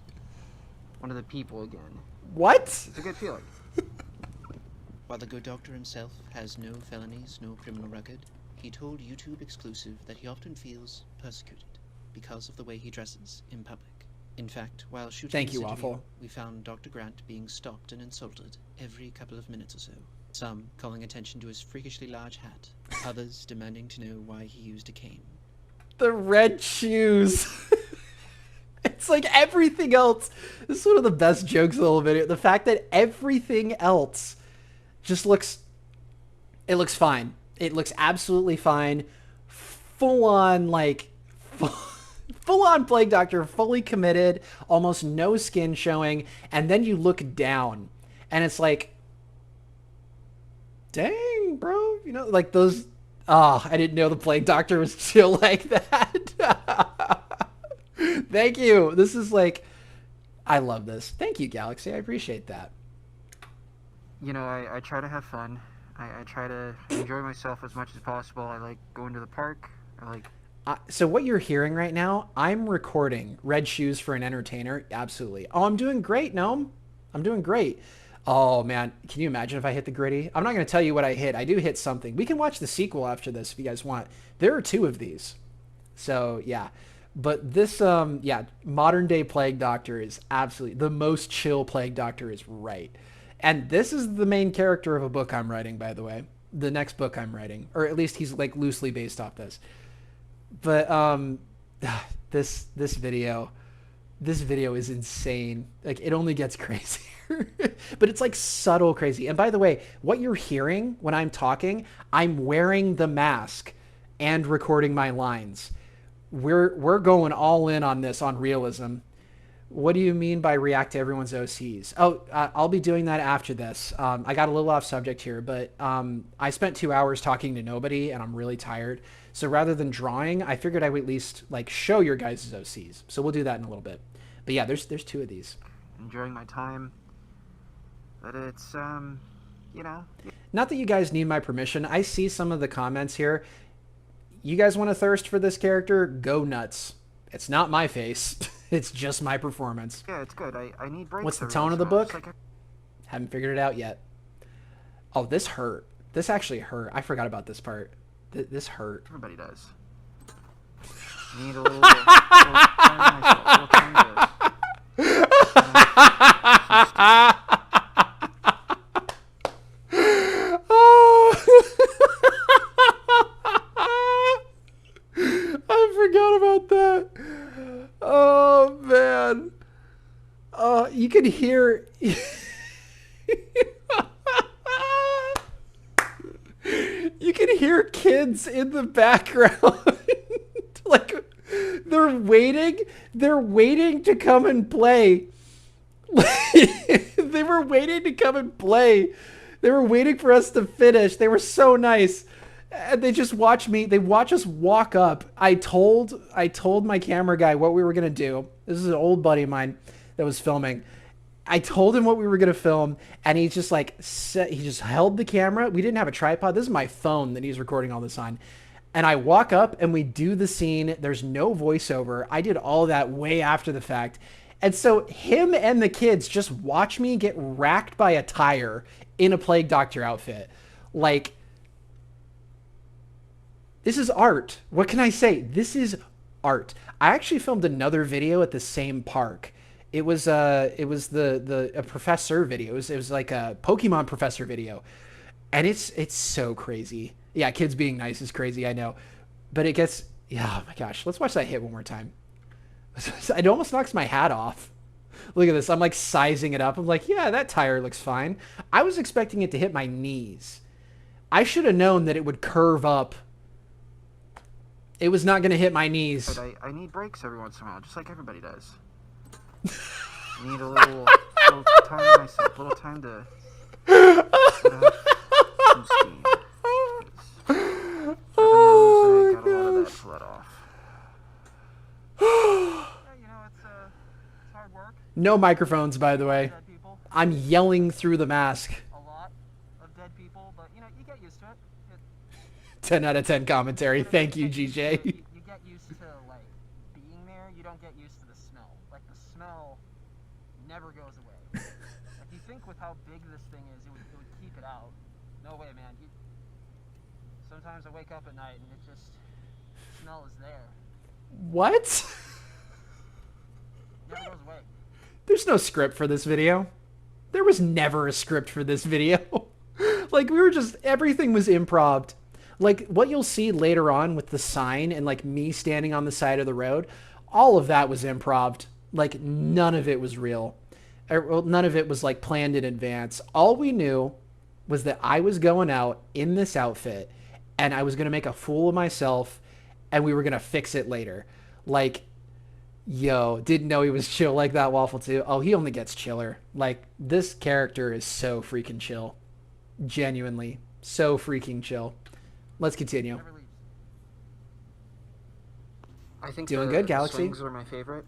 One of the people again. What? It's a good feeling. While the good doctor himself has no felonies, no criminal record, he told YouTube Exclusive that he often feels persecuted because of the way he dresses in public. In fact, while shooting Thank this you, interview, Waffle. we found Dr. Grant being stopped and insulted every couple of minutes or so. Some calling attention to his freakishly large hat, others demanding to know why he used a cane. The red shoes. It's like everything else. This is one of the best jokes of the whole video. The fact that everything else just looks fine. It looks absolutely fine. Full on, like, full on Plague Doctor, fully committed, almost no skin showing. And then you look down and it's like, dang, bro. You know, like those. Oh, I didn't know the Plague Doctor was chill like that. Thank you. This is like, I love this. Thank you, Galaxy. I appreciate that. You know, I try to have fun. I try to enjoy myself as much as possible. I like going to the park. I like... So what you're hearing right now, I'm recording Red Shoes for an Entertainer. Absolutely. Oh, I'm doing great, Gnome. I'm doing great. Oh, man. Can you imagine if I hit the gritty? I'm not going to tell you what I hit. I do hit something. We can watch the sequel after this if you guys want. There are 2 of these. So, yeah. But this, yeah, modern day Plague Doctor is absolutely the most chill Plague Doctor is right. And this is the main character of a book I'm writing, by the way. The next book I'm writing, or at least he's like loosely based off this. But this video is insane. Like, it only gets crazier. But it's like subtle crazy. And by the way, what you're hearing when I'm talking, I'm wearing the mask and recording my lines. We're going all in on this, on realism. What do you mean by react to everyone's OCs? Oh, I'll be doing that after this. I got a little off subject here, but I spent 2 hours talking to nobody and I'm really tired. So rather than drawing, I figured I would at least like show your guys' OCs. So we'll do that in a little bit. But yeah, there's 2 of these. Enjoying my time. But it's, you know. Not that you guys need my permission. I see some of the comments here. You guys want to thirst for this character? Go nuts. It's not my face. It's just my performance. Yeah, it's good. I need breaks. What's the every tone once of the in a while, book? just like Haven't figured it out yet. Oh, this hurt. This actually hurt. I forgot about this part. This hurt. everybody does. Need a little time myself, a little time I forgot about that. Oh man. Oh, you can hear. You can hear kids in the background. Like they're waiting to come and play. They were waiting to come and play. They were waiting for us to finish. They were so nice. And they just watch me. They watch us walk up. I told my camera guy what we were going to do. This is an old buddy of mine that was filming. I told him what we were going to film, and he's just like, he just held the camera. We didn't have a tripod. This is my phone that he's recording all this on. And I walk up and we do the scene. There's no voiceover. I did all that way after the fact. And so him and the kids just watch me get racked by a tire in a Plague Doctor outfit. Like, this is art. What can I say? This is art. I actually filmed another video at the same park. It was a professor video. It was like a Pokemon professor video. And it's so crazy. Yeah, kids being nice is crazy, I know. But it gets, yeah, oh my gosh. Let's watch that hit one more time. It almost knocks my hat off. Look at this. I'm like sizing it up. I'm like, yeah, that tire looks fine. I was expecting it to hit my knees. I should have known that it would curve up. It was not going to hit my knees. But I need breaks every once in a while, just like everybody does. I need a little time to myself, a little time to put out some steam. Oh I got a lot of that to let off. Yeah, you know, it's hard work. No microphones, by the way. Dead people, I'm yelling through the mask. a lot of dead people, but you know, you get used to it. 10 out of 10 commentary. Thank you, GJ. You get used to like being there. You don't get used to the smell. Like the smell never goes away. Like you think with how big this thing is, it would keep it out. No way, man. Sometimes I wake up at night and it just the smell is there. What? Never goes away. There's no script for this video. There was never a script for this video. Like, we were just, everything was improv. Like, what you'll see later on with the sign and, like, me standing on the side of the road, all of that was improv. Like, none of it was real. Well, none of it was, like, planned in advance. All we knew was that I was going out in this outfit, and I was going to make a fool of myself, and we were going to fix it later. Like, yo, didn't know he was chill like that, Waffle 2. Oh, he only gets chiller. Like, this character is so freaking chill. Genuinely. So freaking chill. Let's continue. Never leaves. I think Doing the good, Galaxy? swings are my favorite.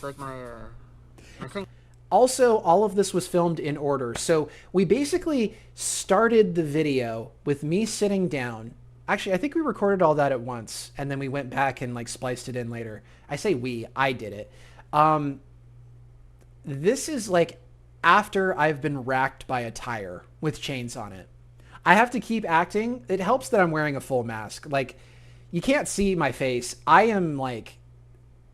Like my thing. Also, all of this was filmed in order. So we basically started the video with me sitting down. Actually, I think we recorded all that at once, and then we went back and like spliced it in later. I say we, I did it. This is like after I've been racked by a tire with chains on it. I have to keep acting. It helps that I'm wearing a full mask. Like, you can't see my face. I'm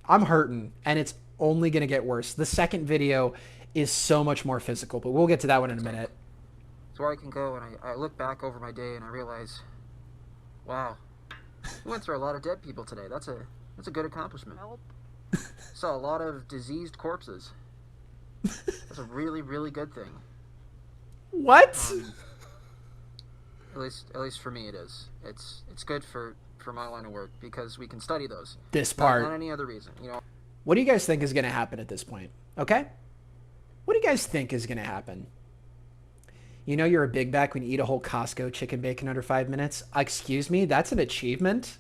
hurting, and it's only going to get worse. The second video is so much more physical, but we'll get to that one in a minute. It's where I can go and I look back over my day and I realize, wow, we went through a lot of dead people today. That's a good accomplishment. Help. Saw a lot of diseased corpses. That's a really, really good thing. What? At least for me it is. It's good for my line of work because we can study those. This part. Not any other reason, you know. What do you guys think is going to happen at this point? Okay? What do you guys think is going to happen? You know you're a big back when you eat a whole Costco chicken bacon under 5 minutes? Excuse me? That's an achievement?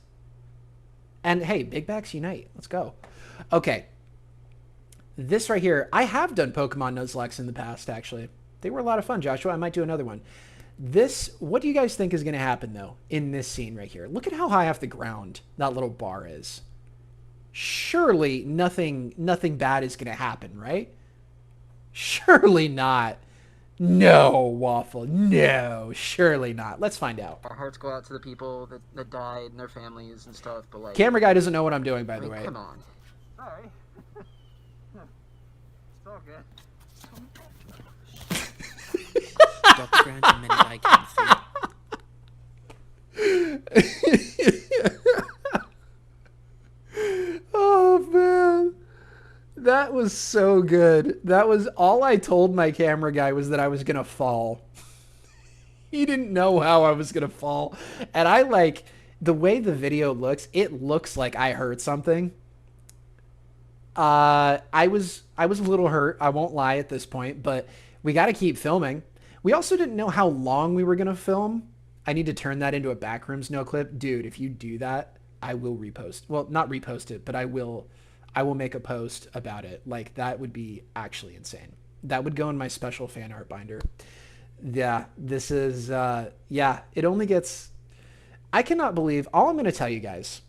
And hey, big backs unite. Let's go. Okay. This right here, I have done Pokemon Nuzlocke in the past, actually. They were a lot of fun, Joshua. I might do another one. What do you guys think is going to happen, though, in this scene right here? Look at how high off the ground that little bar is. Surely nothing bad is going to happen, right? Surely not. No, Waffle. No, surely not. Let's find out. Our hearts go out to the people that died and their families and stuff, but like... Camera guy doesn't know what I'm doing, by I the mean, way. come on. Sorry. It's all good. Dr. Grant and many I came through. Oh, man. That was so good. That was all I told my camera guy was that I was going to fall. He didn't know how I was going to fall. And I like the way the video looks. It looks like I heard something. I was a little hurt. I won't lie at this point, but we got to keep filming. We also didn't know how long we were going to film. I need to turn that into a Backrooms no clip. Dude, if you do that, I will repost. Well, not repost it, but I will make a post about it. Like, that would be actually insane. That would go in my special fan art binder. Yeah, this is, it only gets, I cannot believe, all I'm going to tell you guys,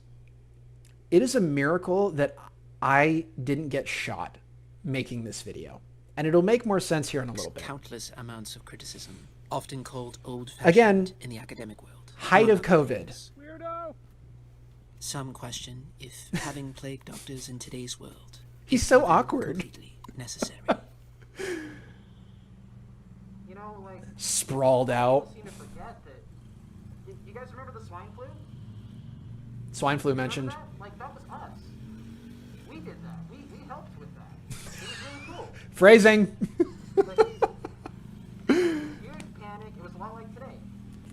it is a miracle that I didn't get shot making this video. And it'll make more sense here in a little bit. Countless amounts of criticism, often called old-fashioned Again, in the academic world. height of Among COVID. others. Weirdo! Some question if having plague doctors in today's world He's is so even awkward. completely necessary. You know, like, Sprawled out. people seem to forget that. You guys remember the swine flu? Swine flu Remember mentioned. that? Like, that was us. We did that. We helped with that. It was really cool. Phrasing. Like, huge panic. It was a lot like today.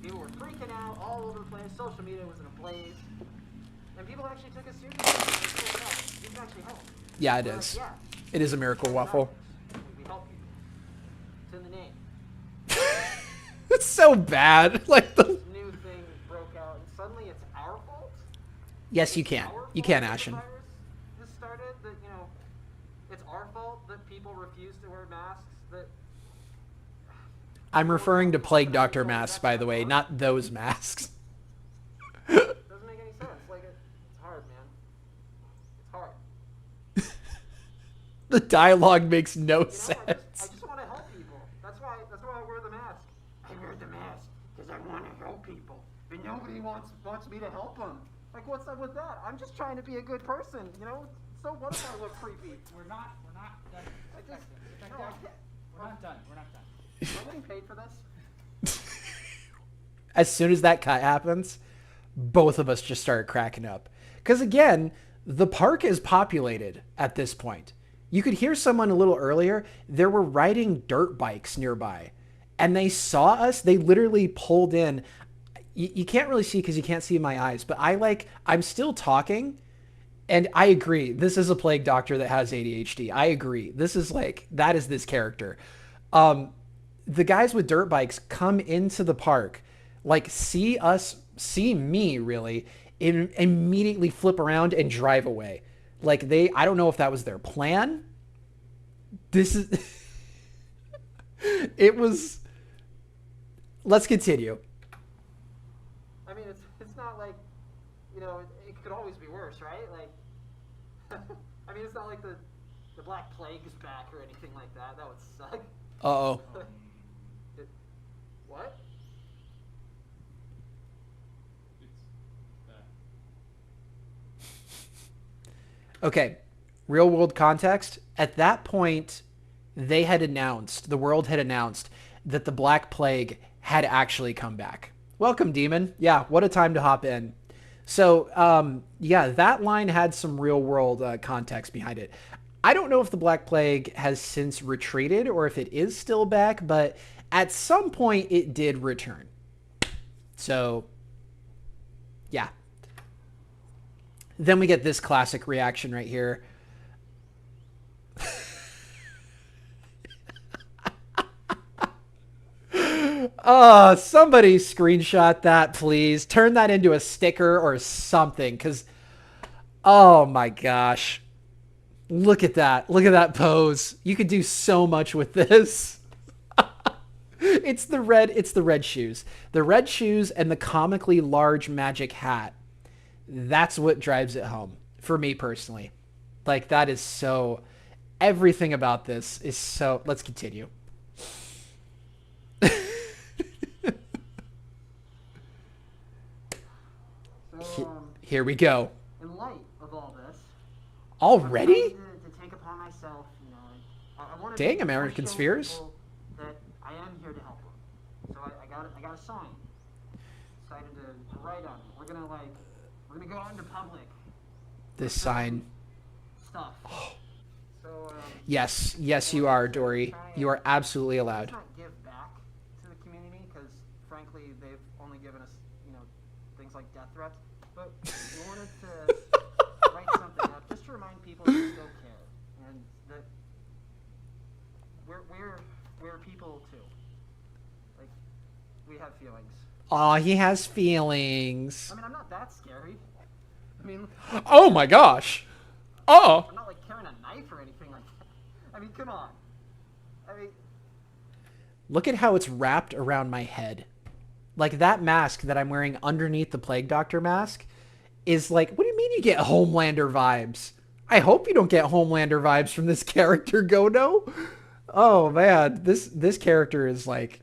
People were freaking out all over the place. Social media was in a blaze. And people actually took us seriously. You can actually help. Yeah, it We're is. Like, yeah, It is a miracle, Waffle. we help you. It's in the name. It's so bad. Like, the... This new thing broke out, and suddenly it's our fault? Yes, you can. Our You fault can, that the Ashen. virus has started? That, you know, it's our fault that people refuse to wear masks? That I'm referring to Plague Doctor masks, by the way, not those masks. doesn't make any sense. Like, it's hard, man. It's hard. The dialogue makes no You know, I sense. just want to help people. That's why I wear the mask. I wear the mask because I want to help people. But nobody wants me to help them. Like, what's up with that? I'm just trying to be a good person, you know? So what if I look creepy? We're not done. I just, no, I can't. We're not done. We're not done. Am I getting paid for this? As soon as that cut happens, both of us just started cracking up. Because again, the park is populated at this point. You could hear someone a little earlier. There were riding dirt bikes nearby. And they saw us. They literally pulled in. You can't really see because you can't see my eyes. But I'm still talking. And I agree. This is a plague doctor that has ADHD. I agree. This is that is this character. The guys with dirt bikes come into the park, see me really, immediately flip around and drive away. I don't know if that was their plan. It was, let's continue. I mean, it's not like, you know, it could always be worse, right? Like, I mean, it's not like the Black Plague is back or anything like that. That would suck. Uh-oh. What? Okay, real world context. At that point, the world had announced that the Black Plague had actually come back. Welcome, Demon. Yeah, what a time to hop in. So, that line had some real world context behind it. I don't know if the Black Plague has since retreated or if it is still back, but at some point it did return. So, yeah. Then we get this classic reaction right here. Oh, somebody screenshot that, please. Turn that into a sticker or something, because, oh my gosh. Look at that. Look at that pose. You could do so much with this. It's the red shoes. The red shoes and the comically large magic hat. That's what drives it home for me personally. Like, that is so, everything about this is so, let's continue. So, Here we go. in light of all this, Already? I'm trying to take upon myself, you know, I want to Dang, American Spheres. that I am here to help them. So I got a sign. Decided to write on it. We're gonna go out into public. This sign. Stuff. So Yes, you are, Dory. You are absolutely let's allowed. not give back to the community because frankly they've only given us, you know, things like death threats. But we wanted to write something up just to remind people that we still care and that we're people too. Like, we have feelings. Aw, he has feelings. I mean, I'm not that scary. I mean, Oh my gosh. Oh. I'm not like carrying a knife or anything like that. I mean, come on. I mean, Look at how it's wrapped around my head. Like, that mask that I'm wearing underneath the Plague Doctor mask is like, what do you mean you get Homelander vibes? I hope you don't get Homelander vibes from this character, Godo. Oh man, this character is like,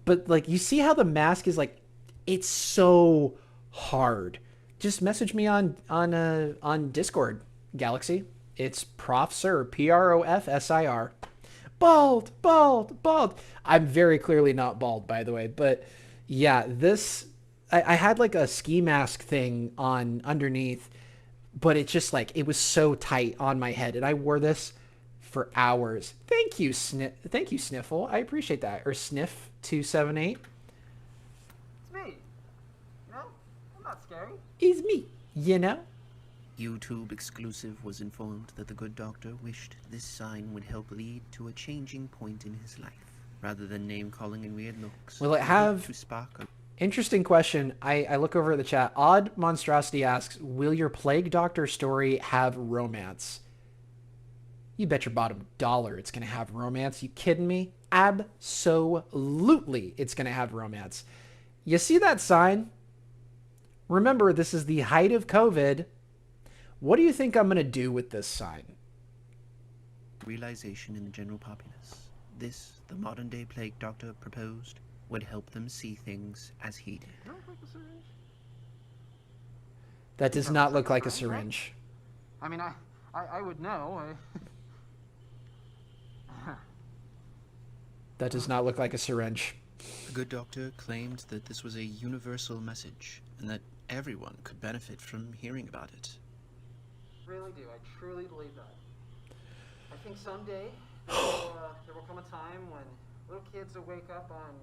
but like, you see how the mask is like, it's so hard. Just message me on Discord, Galaxy. It's Profsir, Profsir. Bald. I'm very clearly not bald, by the way, but yeah, I had like a ski mask thing on underneath, but it just like, it was so tight on my head, and I wore this for hours. Thank you, Sniffle. I appreciate that. Or Sniff278. it's me. You know, I'm not scary. Is me, you know? YouTube exclusive was informed that the good doctor wished this sign would help lead to a changing point in his life, rather than name-calling and weird looks. Will it have- to spark a Interesting question. I look over at the chat. Odd Monstrosity asks, will your Plague Doctor story have romance? You bet your bottom dollar it's going to have romance. You kidding me? Absolutely it's going to have romance. You see that sign? Remember, this is the height of COVID. What do you think I'm going to do with this sign? realization in the general populace. This, the modern-day Plague Doctor proposed, would help them see things as he did. You don't like a syringe? That does not look like a syringe. I mean, I would know. That does not look like a syringe. The good doctor claimed that this was a universal message, and that everyone could benefit from hearing about it. Really do. I truly believe that. I think someday there will come a time when little kids will wake up on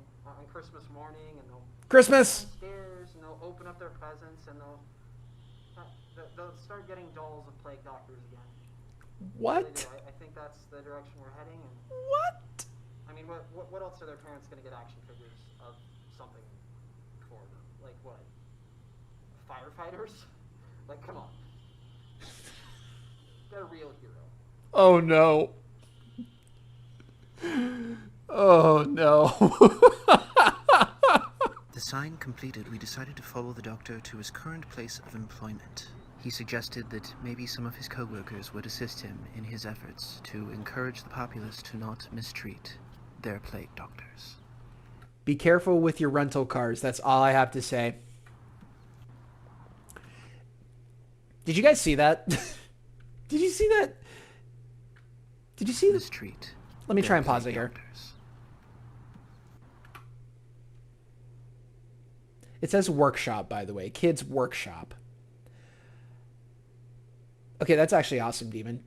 Christmas morning and they'll Christmas! downstairs and they'll open up their presents and they'll start getting dolls of Plague Doctors again. Really What? do. I think that's the direction we're heading. And What? I mean, what else are their parents going to get action figures of something for them? Like what? Firefighters? Like, come on. Get a real hero. Oh no. Oh no. The sign completed, we decided to follow the doctor to his current place of employment. He suggested that maybe some of his co-workers would assist him in his efforts to encourage the populace to not mistreat their plague doctors. Be careful with your rental cars. That's all I have to say. Did you guys see that? Did you see that? Did you see this? Mistreat. Let me their try and pause plague it here. doctors. It says workshop, by the way. Kids workshop. Okay, that's actually awesome, Demon.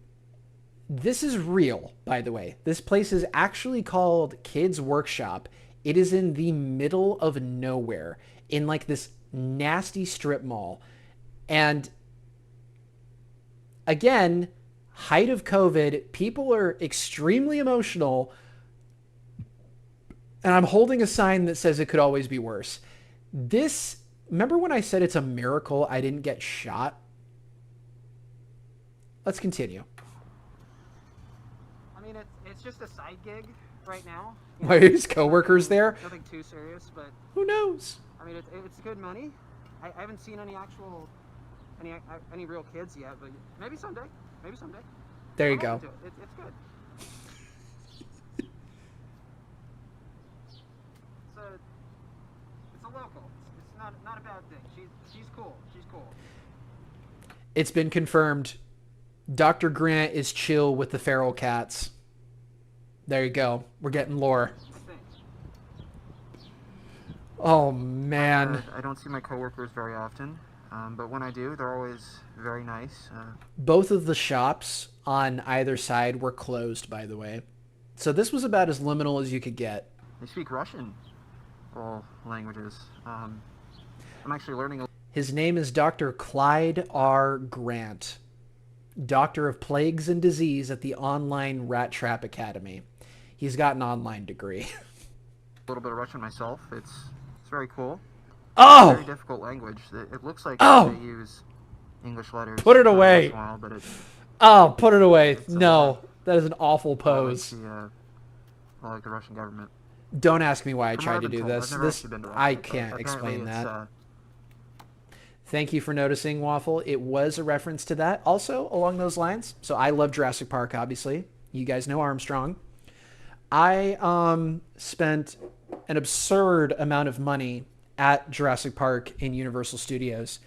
This is real, by the way. This place is actually called Kids Workshop. It is in the middle of nowhere, in like this nasty strip mall. And again, height of COVID, people are extremely emotional. And I'm holding a sign that says it could always be worse. This, remember when I said it's a miracle I didn't get shot? Let's continue. I mean, it's just a side gig. right now. Why, his coworkers there? Nothing too serious, but Who knows? I mean, it's good money. I haven't seen any actual, any real kids yet, but maybe someday. Maybe someday. There you I'm go. open to it. It's good. It's a local. It's not a bad thing. She's cool. She's cool. It's been confirmed. Dr. Grant is chill with the feral cats. There you go. We're getting lore. Oh, man. I don't see my coworkers very often, but when I do, they're always very nice. Both of the shops on either side were closed, by the way. So this was about as liminal as you could get. They speak Russian, all languages. I'm actually learning a His name is Dr. Clyde R. Grant, Doctor of Plagues and Disease at the online Rat Trap Academy. He's got an online degree. little bit of Russian myself. It's very cool. Oh! Very difficult language. It looks like Oh! they use English letters. Put it away. once in a while, but it's Oh, put it away. No, that is an awful pose. like the Russian government. Don't ask me why I From what tried I've to been do told. this. I've never This actually been to I Russia, but can't apparently explain it's, that. Thank you for noticing, Waffle. It was a reference to that. Also, along those lines, so I love Jurassic Park, obviously. You guys know Armstrong. I spent an absurd amount of money at Jurassic Park in Universal Studios.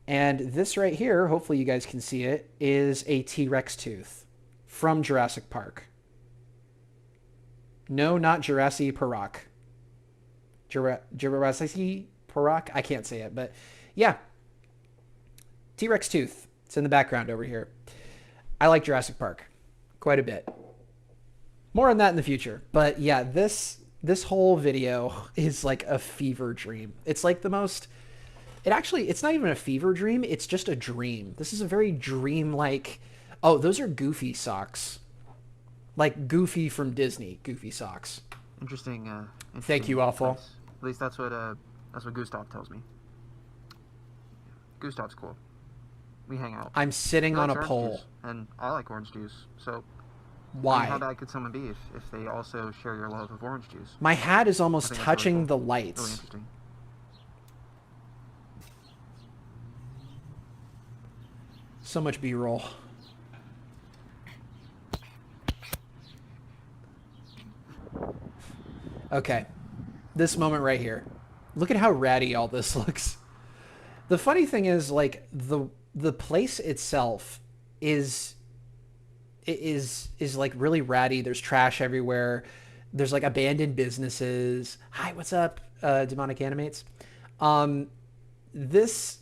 And this right here, hopefully you guys can see it, is a T-Rex tooth from Jurassic Park. No, not Jurassic Park. Jurassic Park? I can't say it, but yeah. T-Rex tooth. It's in the background over here. I like Jurassic Park quite a bit. More on that in the future. But yeah, this whole video is like a fever dream. It's like the most... it's not even a fever dream. It's just a dream. This is a very dream-like... Oh, those are Goofy socks. Like Goofy from Disney. Goofy socks. Interesting. Thank you, Awful. Place. At least that's what Gustav tells me. Gustav's cool. We hang out. I'm sitting He on a likes orange pole. juice, and I like orange juice. So Why? how bad could someone be if they also share your love of orange juice? My hat is I almost think that's touching really the cool. lights. Really interesting. So much B-roll. Okay. This moment right here. Look at how ratty all this looks. The funny thing is, like, the place itself is like really ratty. There's trash everywhere. There's like abandoned businesses. Hi, what's up, Demonic Animates? This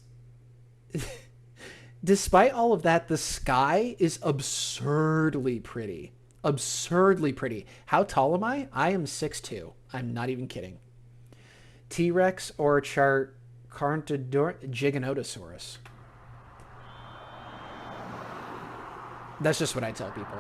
despite all of that, the sky is absurdly pretty. Absurdly pretty. How tall am I? I am 6'2". I'm not even kidding. T-Rex or Giganotosaurus. That's just what I tell people.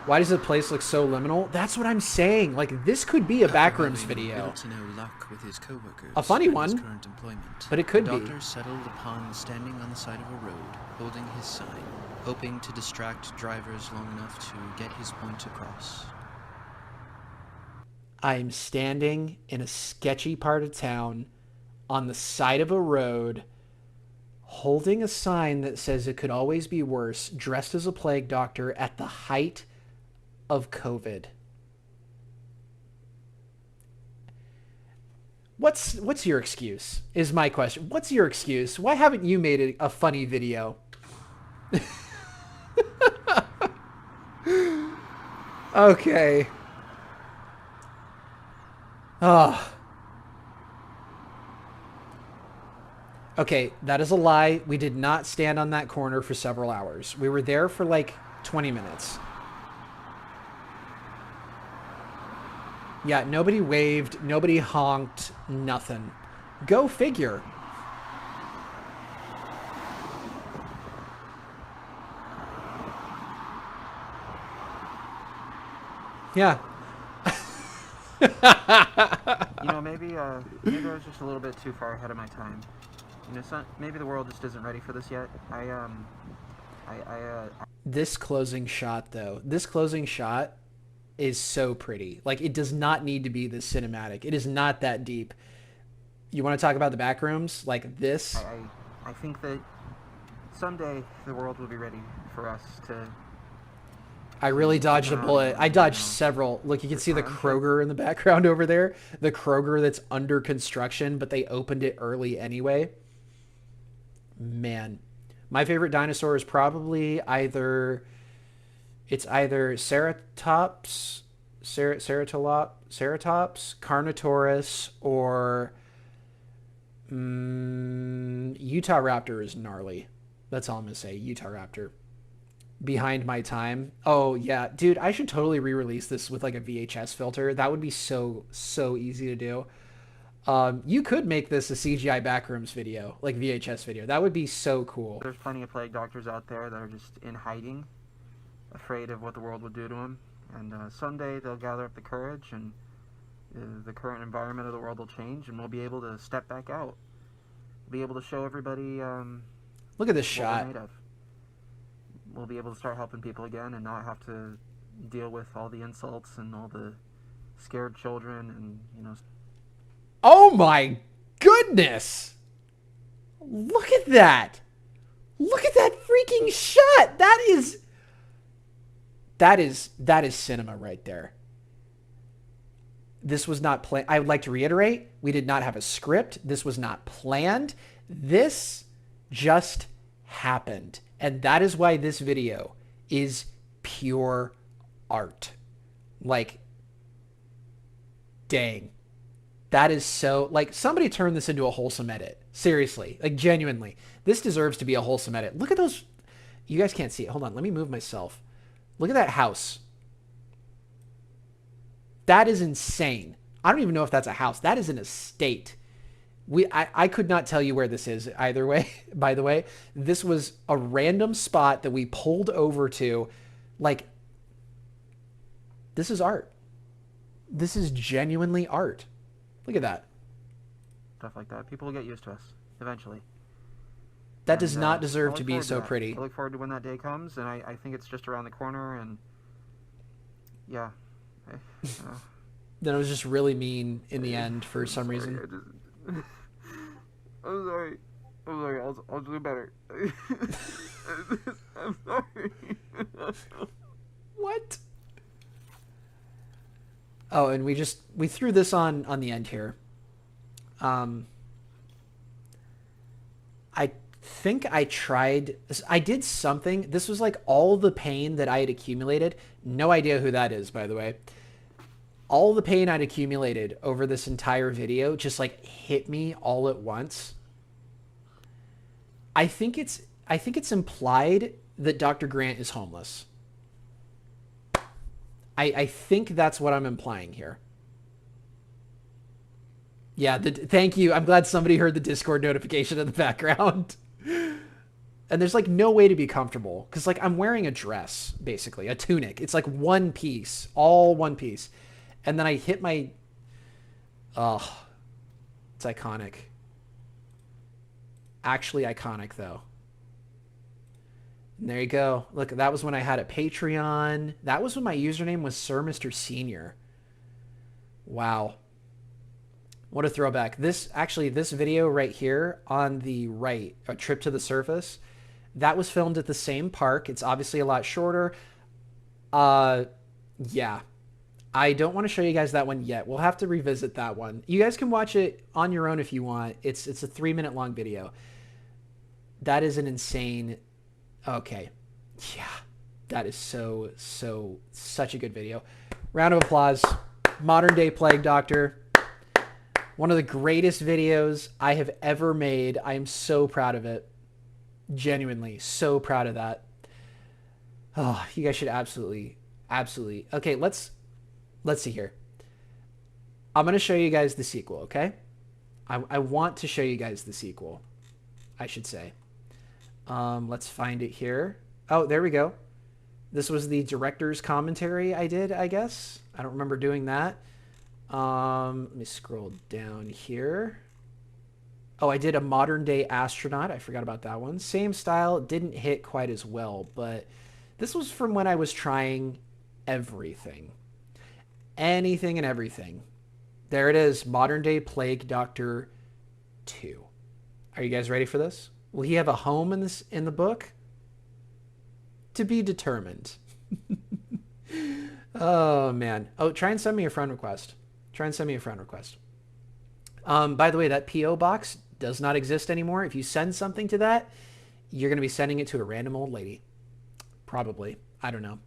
Why does the place look so liminal? That's what I'm saying. Like, this could be a Backrooms video. Little to no luck with his coworkers. A funny and one, his current employment. but it could the be. doctor settled upon standing on the side of a road, holding his sign, hoping to distract drivers long enough to get his point across. I'm standing in a sketchy part of town on the side of a road holding a sign that says it could always be worse, dressed as a plague doctor at the height of COVID. What's your excuse? Is my question. What's your excuse? Why haven't you made it a funny video? Okay. Oh. Okay, that is a lie. We did not stand on that corner for several hours. We were there for like 20 minutes. Yeah, nobody waved, nobody honked, nothing. Go figure. Yeah. Maybe I was just a little bit too far ahead of my time. Maybe the world just isn't ready for this yet. This closing shot, though. This closing shot is so pretty. Like, it does not need to be this cinematic. It is not that deep. You want to talk about the back rooms? Like this? I think that someday the world will be ready for us to... I really dodged a bullet. I dodged several. Look, you can see the Kroger in the background over there. The Kroger that's under construction, but they opened it early anyway. Man. My favorite dinosaur is probably either Ceratops, Carnotaurus, or Utah Raptor is gnarly. That's all I'm going to say. Utah Raptor. Behind my time. Oh, yeah. Dude, I should totally re-release this with like a VHS filter. That would be so easy to do. You could make this a CGI backrooms video, like VHS video. That would be so cool. There's plenty of plague doctors out there that are just in hiding, afraid of what the world will do to them. And someday they'll gather up the courage, and the current environment of the world will change, and we'll be able to step back out. We'll be able to show everybody look at this what shot. we're made of. We'll be able to start helping people again and not have to deal with all the insults and all the scared children and, you know... Oh my goodness! Look at that! Look at that freaking shot! That is cinema right there. This was not planned. I would like to reiterate, we did not have a script. This was not planned. This just happened. And that is why this video is pure art. Like, dang. That is so, like, somebody turn this into a wholesome edit. Seriously, like, genuinely. This deserves to be a wholesome edit. Look at those. You guys can't see it. Hold on. Let me move myself. Look at that house. That is insane. I don't even know if that's a house. That is an estate. I could not tell you where this is either way, by the way. This was a random spot that we pulled over to. Like, this is art. This is genuinely art. Look at that. Stuff like that. People will get used to us eventually. That does not I deserve look to be forward so that. pretty. I look forward to when that day comes, and I think it's just around the corner, and yeah. Then it was just really mean in the end for some reason. I'm sorry. I'll do better. I'm sorry. What? Oh, and we threw this on the end here. I think I did something. This was like all the pain that I had accumulated. No idea who that is, by the way. All the pain I'd accumulated over this entire video just like hit me all at once. I think it's implied that Dr. Grant is homeless. I think that's what I'm implying here. Yeah, thank you. I'm glad somebody heard the Discord notification in the background. And there's like no way to be comfortable because like I'm wearing a dress, basically, a tunic. It's like one piece, all one piece. And then I hit my... Oh, it's iconic. Actually iconic, though. And there you go. Look, that was when I had a Patreon. That was when my username was Sir Mr. Senior. Wow. What a throwback. This video right here on the right, A Trip to the Surface, that was filmed at the same park. It's obviously a lot shorter. Yeah. I don't want to show you guys that one yet. We'll have to revisit that one. You guys can watch it on your own if you want. It's a 3-minute long video. That is an insane... Okay. Yeah. That is such a good video. Round of applause. Modern day Plague Doctor. One of the greatest videos I have ever made. I am so proud of it. Genuinely. So proud of that. Oh, you guys should absolutely. Okay, let's see here. I'm going to show you guys the sequel, okay? I want to show you guys the sequel, I should say. Let's find it here. Oh, there we go. This was the director's commentary I did, I guess. I don't remember doing that. Let me scroll down here. Oh, I did a modern day astronaut. I forgot about that one. Same style. Didn't hit quite as well, but this was from when I was trying everything. anything and everything. There it is, Modern Day Plague Doctor 2. Are you guys ready for this? Will he have a home in the book? To be determined. Oh, man. Oh, try and send me a friend request. By the way, that P.O. box does not exist anymore. If you send something to that, you're going to be sending it to a random old lady. Probably. I don't know.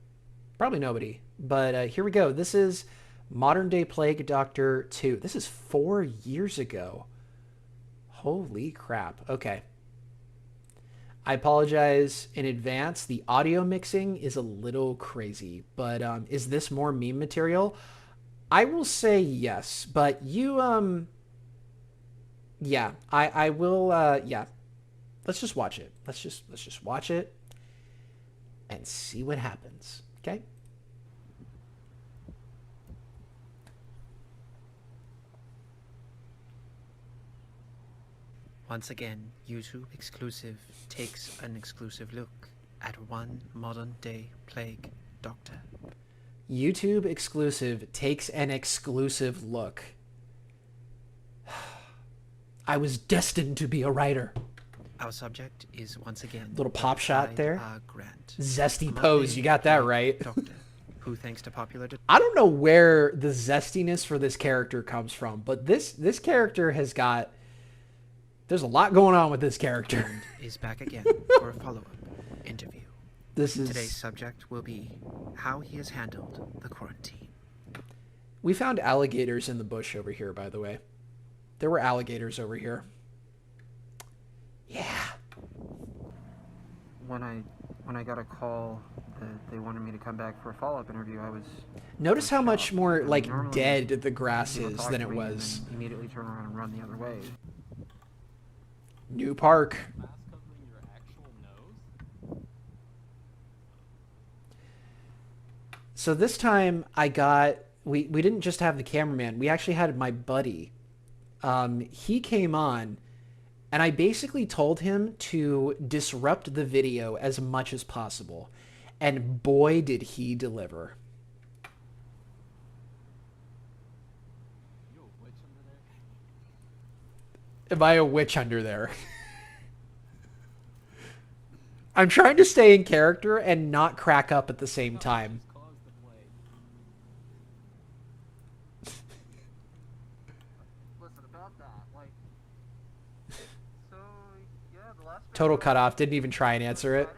Probably nobody. But here we go. This is Modern Day Plague Doctor 2. This is 4 years ago. Holy crap. Okay. I apologize in advance. The audio mixing is a little crazy, but is this more meme material? I will say yes, but you, yeah, I will, yeah. Let's just watch it. Let's just watch it and see what happens. Okay. Once again, YouTube exclusive takes an exclusive look at one modern-day plague doctor. YouTube exclusive takes an exclusive look. I was destined to be a writer. Our subject is once again Little pop shot Clyde there. R. Grant, Zesty a pose. modern-day You got that plague right. Doctor, who, thanks to popular I don't know where the zestiness for this character comes from, but this character has got... There's a lot going on with this character. is back again for a follow-up interview. This is... Today's subject will be how he has handled the quarantine. We found alligators in the bush over here, by the way. There were alligators over here. Yeah. When I got a call that they wanted me to come back for a follow-up interview, I was... Notice how much shocked. more, I mean, like, normally dead the grass people is talk than to it me and was. then immediately turn around and run the other way. New park. Mask covering your actual nose? So this time I got... We didn't just have the cameraman. We actually had my buddy. He came on, and I basically told him to disrupt the video as much as possible. And boy, did he deliver. You a witch under there? Am I a witch under there? I'm trying to stay in character and not crack up at the same time. Just cause the plague. Listen, about that, like, so, yeah, the last Total video, cutoff. Didn't even try and answer it. It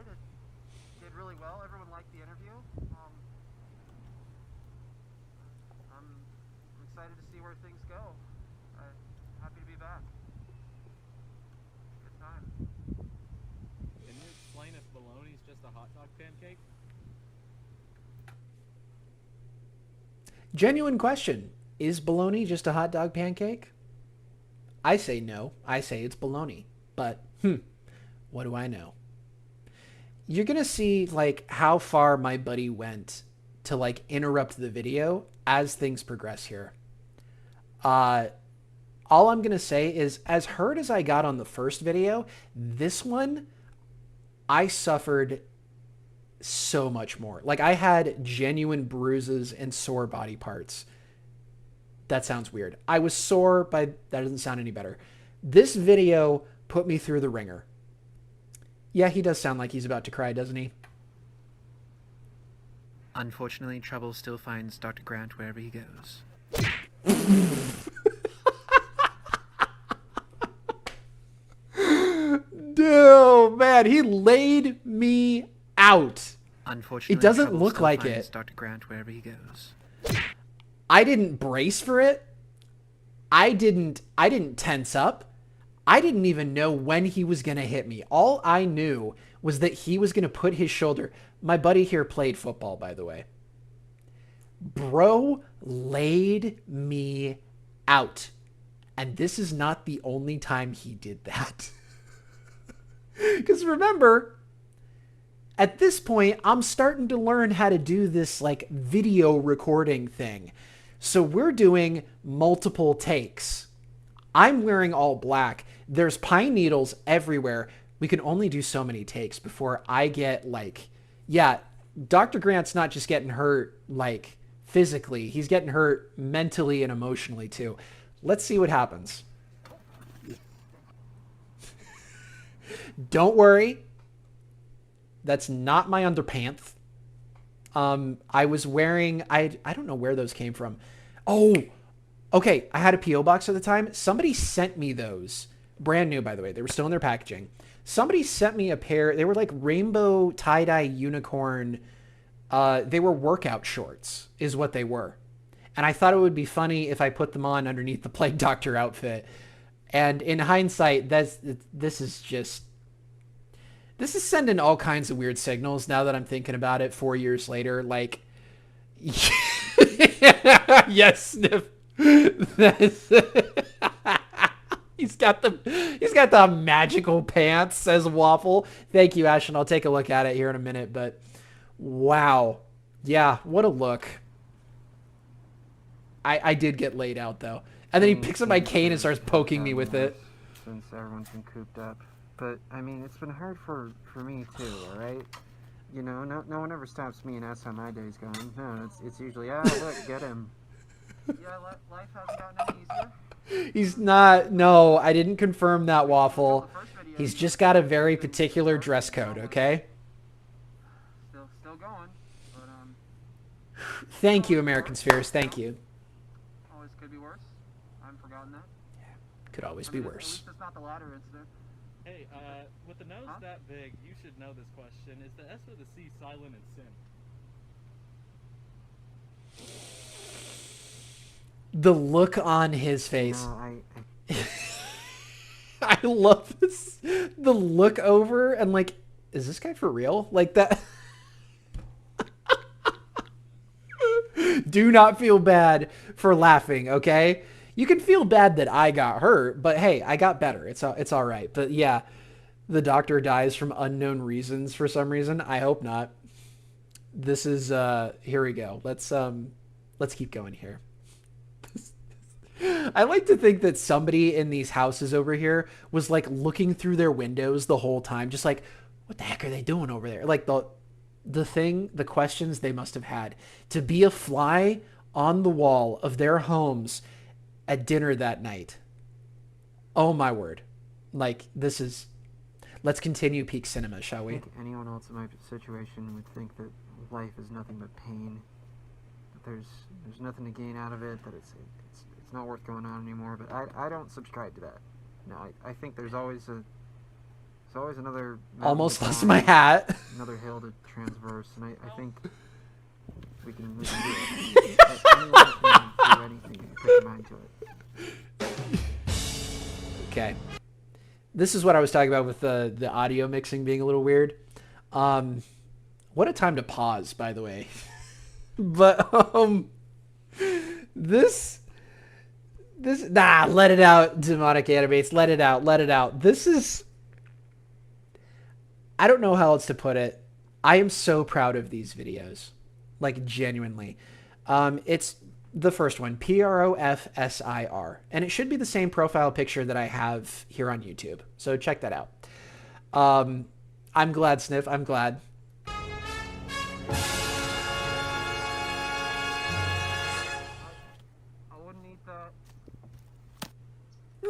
did really well. Everyone liked the interview. I'm excited to see where things go. Happy to be back. Good time. Can you explain if bologna's just a hot dog pancake? Genuine question. Is bologna just a hot dog pancake? I say no. I say it's bologna. But, what do I know? You're going to see, like, how far my buddy went to, like, interrupt the video as things progress here. All I'm going to say is, as hurt as I got on the first video, this one, I suffered so much more. Like, I had genuine bruises and sore body parts. That sounds weird. I was sore, but that doesn't sound any better. This video put me through the ringer. Yeah, he does sound like he's about to cry, doesn't he? Unfortunately, trouble still finds Dr. Grant wherever he goes. Dude, man, he laid me out. Unfortunately, It doesn't trouble look still like finds it. Dr. Grant wherever he goes. I didn't brace for it. I didn't tense up. I didn't even know when he was going to hit me. All I knew was that he was going to put his shoulder. My buddy here played football, by the way. Bro laid me out. And this is not the only time he did that. Because remember, at this point, I'm starting to learn how to do this like video recording thing. So we're doing multiple takes. I'm wearing all black. There's pine needles everywhere. We can only do so many takes before I get like, yeah, Dr. Grant's not just getting hurt like physically. He's getting hurt mentally and emotionally too. Let's see what happens. Don't worry. That's not my underpants. I was wearing, I don't know where those came from. Oh, okay. I had a P.O. box at the time. Somebody sent me those. Brand new, by the way. They were still in their packaging. Somebody sent me a pair. They were like rainbow tie-dye unicorn. They were workout shorts is what they were. And I thought it would be funny if I put them on underneath the Plague Doctor outfit. And in hindsight, this is sending all kinds of weird signals now that I'm thinking about it 4 years later. Like, yes, Sniff. He's got the magical pants, says Waffle. Thank you, Ashton. I'll take a look at it here in a minute. But wow. Yeah, what a look. I did get laid out, though. And then he picks up my cane and starts poking me with it. Since everyone's been cooped up. But, I mean, it's been hard for me, too, alright? You know, no one ever stops me and asks how my day's going. No, it's usually, look, get him. Yeah, life hasn't gotten any easier. He's not... No, I didn't confirm that, Waffle. He's just got a very particular dress code, okay? Still going. But, Thank you, American Spheres. Thank you. always could be worse. I haven't forgotten that. Could always be At worse. least it's not the latter incident. Hey, with the nose that big, you should know this question. Is the S or the C silent in sin? The look on his face. No, I love this. The look over and like, is this guy for real? Like that. Do not feel bad for laughing, okay? You can feel bad that I got hurt, but hey, I got better. It's all right. But yeah, the doctor dies from unknown reasons for some reason. I hope not. This is here we go. Let's keep going here. I like to think that somebody in these houses over here was like looking through their windows the whole time, just like, what the heck are they doing over there? Like the questions they must have had to be a fly on the wall of their homes at dinner that night. Oh my word. Like let's continue peak cinema, shall we? I think anyone else in my situation would think that life is nothing but pain. That there's nothing to gain out of it, that it's not worth going on anymore, but I don't subscribe to that. No, I think there's always another mountain Almost to lost climb, my hat. another hill to transverse, and I think we can do it. Anyone can do anything if you put your mind to it. Okay. This is what I was talking about with the audio mixing being a little weird. What a time to pause, by the way. But let it out, Demonic Animates. Let it out. This is, I don't know how else to put it. I am so proud of these videos. Like, genuinely. It's the first one, Profsir. And it should be the same profile picture that I have here on YouTube. So check that out. I'm glad, Sniff. I'm glad. I wouldn't eat that.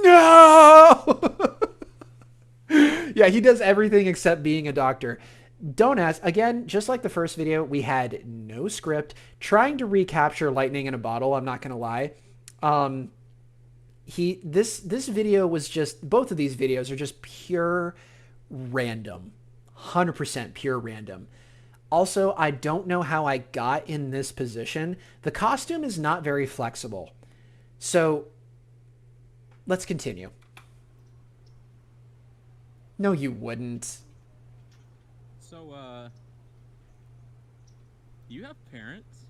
No! Yeah, he does everything except being a doctor. Don't ask. Again, just like the first video, we had no script. Trying to recapture lightning in a bottle, I'm not going to lie. This video was just, both of these videos are just pure random. 100% pure random. Also, I don't know how I got in this position. The costume is not very flexible. So, let's continue. No, you wouldn't. So, you have parents?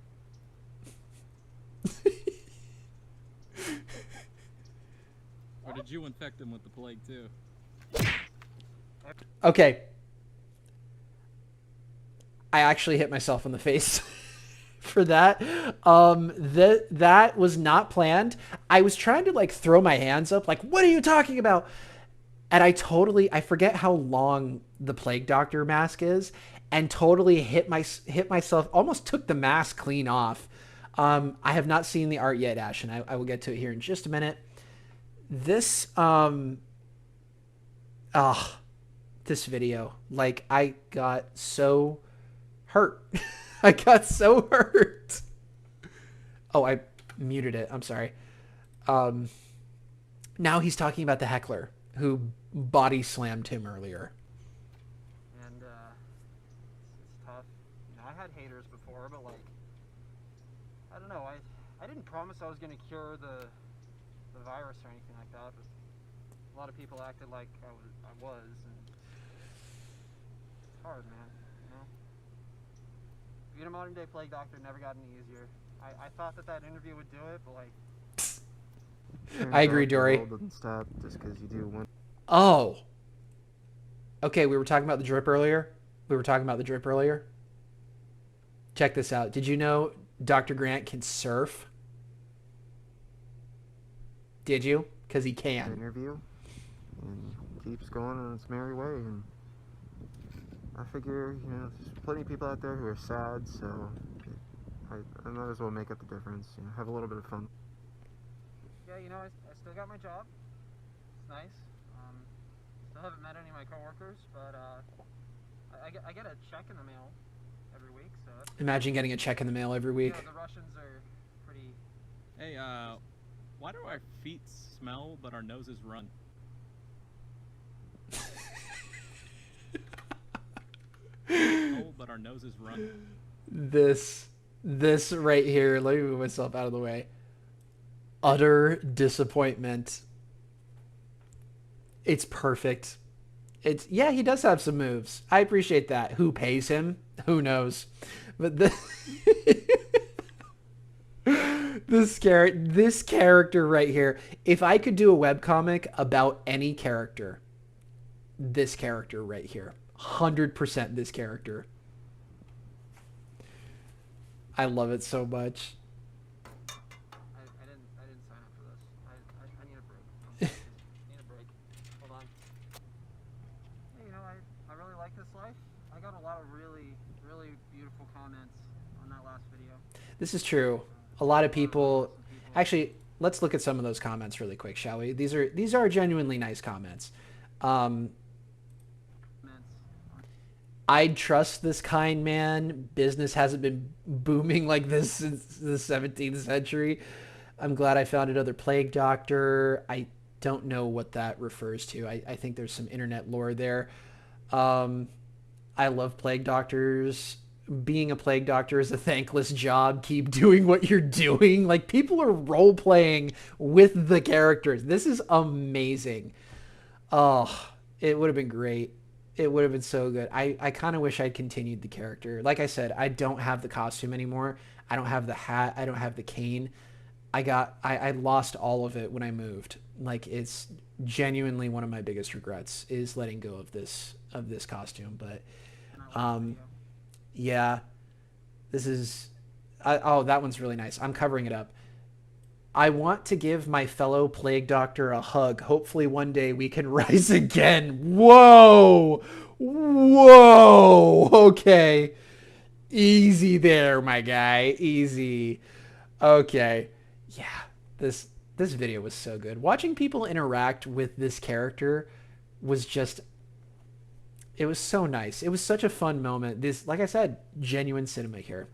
Or did you infect them with the plague too? Okay. I actually hit myself in the face for that. That was not planned. I was trying to like throw my hands up like, what are you talking about? And I forget how long the Plague Doctor mask is, and totally hit myself, almost took the mask clean off. I have not seen the art yet, Ash, and I will get to it here in just a minute. This, this video, like, I got so hurt. I got so hurt. Oh, I muted it. I'm sorry. Now he's talking about the heckler who body slammed him earlier. And it's tough. You know, I had haters before, but like, I don't know. I didn't promise I was gonna cure the virus or anything like that, but a lot of people acted like I was, and it's hard, man. You know, being a modern day plague doctor never got any easier. I thought that interview would do it, but like. I agree, Dory. The world doesn't stop just because you do one. Oh. Okay, we were talking about the drip earlier. Check this out. Did you know Dr. Grant can surf? Did you? Because he can. Interview and keeps going on its merry way. And I figure, you know, there's plenty of people out there who are sad, so I might as well make up the difference. You know, have a little bit of fun. Yeah, you know, I still got my job. It's nice. Still haven't met any of my coworkers, but I get a check in the mail every week, so that's Imagine getting a check in the mail every week. the Russians are pretty. Hey, why do our feet smell but our noses run? Oh, but our noses run. This right here, let me move myself out of the way. Utter disappointment. It's perfect. Yeah, he does have some moves. I appreciate that. Who pays him? Who knows? But this character right here, if I could do a webcomic about any character, this character right here, 100% this character. I love it so much. I didn't sign up for this. I need a break. Need a break. Hold on. Hey, you know, I really like this life. I got a lot of really, really beautiful comments on that last video. This is true. A lot of people. Actually, let's look at some of those comments really quick, shall we? These are genuinely nice comments. I'd trust this kind man. Business hasn't been booming like this since the 17th century. I'm glad I found another plague doctor. I don't know what that refers to. I think there's some internet lore there. I love plague doctors. Being a plague doctor is a thankless job. Keep doing what you're doing. Like, people are role playing with the characters. This is amazing. Oh, it would have been great. It would have been so good. I kind of wish I'd continued the character. Like I said, I don't have the costume anymore. I don't have the hat. I don't have the cane. I lost all of it when I moved. Like, it's genuinely one of my biggest regrets is letting go of this costume. But, yeah, this is, oh, that one's really nice. I'm covering it up. I want to give my fellow plague doctor a hug. Hopefully one day we can rise again. Whoa! Whoa! Okay. Easy there, my guy. Easy. Okay. Yeah. This video was so good. Watching people interact with this character was just, it was so nice. It was such a fun moment. This, like I said, genuine cinema here.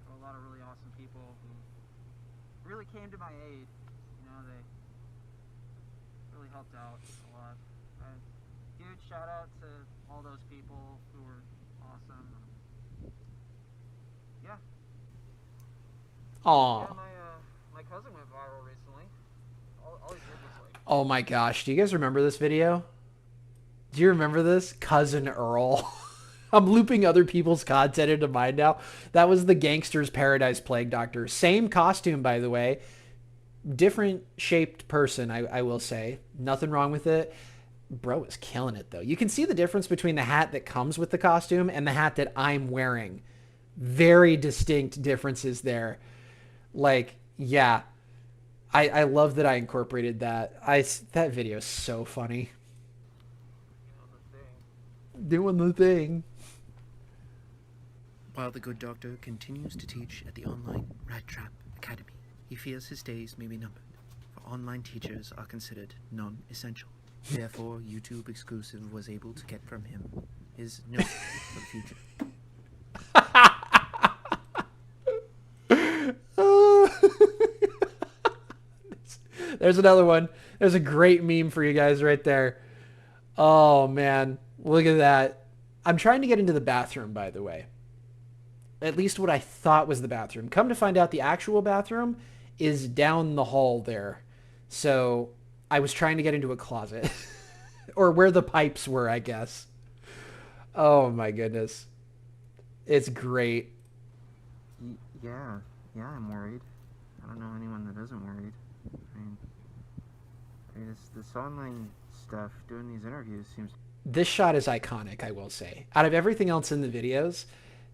A lot of really awesome people who really came to my aid. You know, they really helped out a lot. Huge shout out to all those people who were awesome. Yeah. Aw. Yeah, my cousin went viral recently. All he did was like. Oh my gosh. Do you guys remember this video? Do you remember this? Cousin Earl. I'm looping other people's content into mine now. That was the Gangster's Paradise Plague Doctor. Same costume, by the way. Different shaped person, I will say. Nothing wrong with it. Bro is killing it, though. You can see the difference between the hat that comes with the costume and the hat that I'm wearing. Very distinct differences there. Like, yeah. I love that I incorporated that. That video is so funny. Doing the thing. While the good doctor continues to teach at the online Rat Trap Academy, he fears his days may be numbered, for online teachers are considered non-essential. Therefore, YouTube Exclusive was able to get from him his note for the future. There's another one. There's a great meme for you guys right there. Oh, man. Look at that. I'm trying to get into the bathroom, by the way. At least what I thought was the bathroom. Come to find out, the actual bathroom is down the hall there. So I was trying to get into a closet. Or where the pipes were, I guess. Oh, my goodness. It's great. Yeah, I'm worried. I don't know anyone that isn't worried. I mean, this online stuff, doing these interviews seems... This shot is iconic, I will say. Out of everything else in the videos,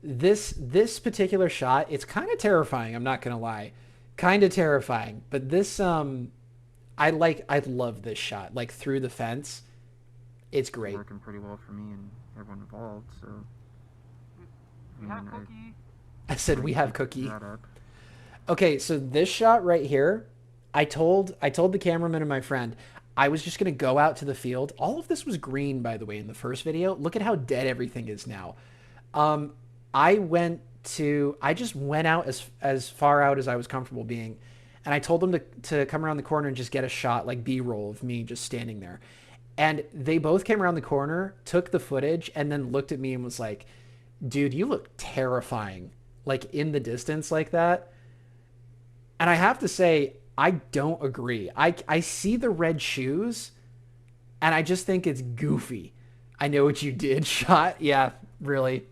this particular shot, it's kind of terrifying, I'm not going to lie. Kind of terrifying. But this, I love this shot. Like, through the fence. It's great. Working pretty well for me and everyone involved, so... We have Cookie. I said we have Cookie. That up. Okay, so this shot right here, I told the cameraman and my friend, I was just going to go out to the field. All of this was green, by the way, in the first video. Look at how dead everything is now. I just went out as far out as I was comfortable being. And I told them to come around the corner and just get a shot, like B-roll of me just standing there. And they both came around the corner, took the footage, and then looked at me and was like, dude, you look terrifying. Like, in the distance like that. And I have to say, I don't agree. I see the red shoes, and I just think it's goofy. I know what you did, shot. Yeah, really.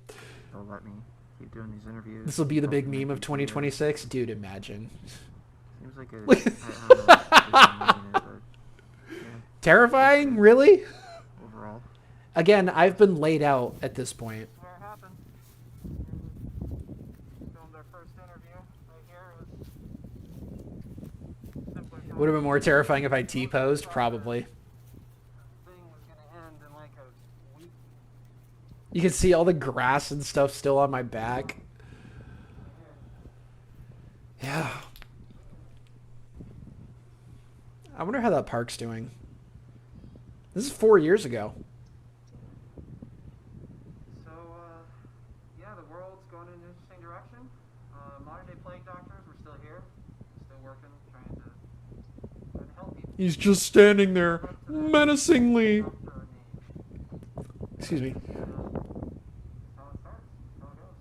They'll let me keep doing these interviews. This will be the big meme of 2026. Dude, imagine. Seems like a... I don't know if but, yeah, Terrifying? Really? overall. Again, I've been laid out at this point. Where it happened. Filmed our first interview right here. It was simpler. Would have been more terrifying if I T-posed, probably. Thing was gonna end in like a week. You can see all the grass and stuff still on my back. Yeah. I wonder how that park's doing. This is 4 years ago. So, yeah, the world's going in an interesting direction. Modern day plague doctors, we're still here. Still working, trying to help people. He's just standing there, menacingly. Doctor name. Excuse me. How it starts, how it goes.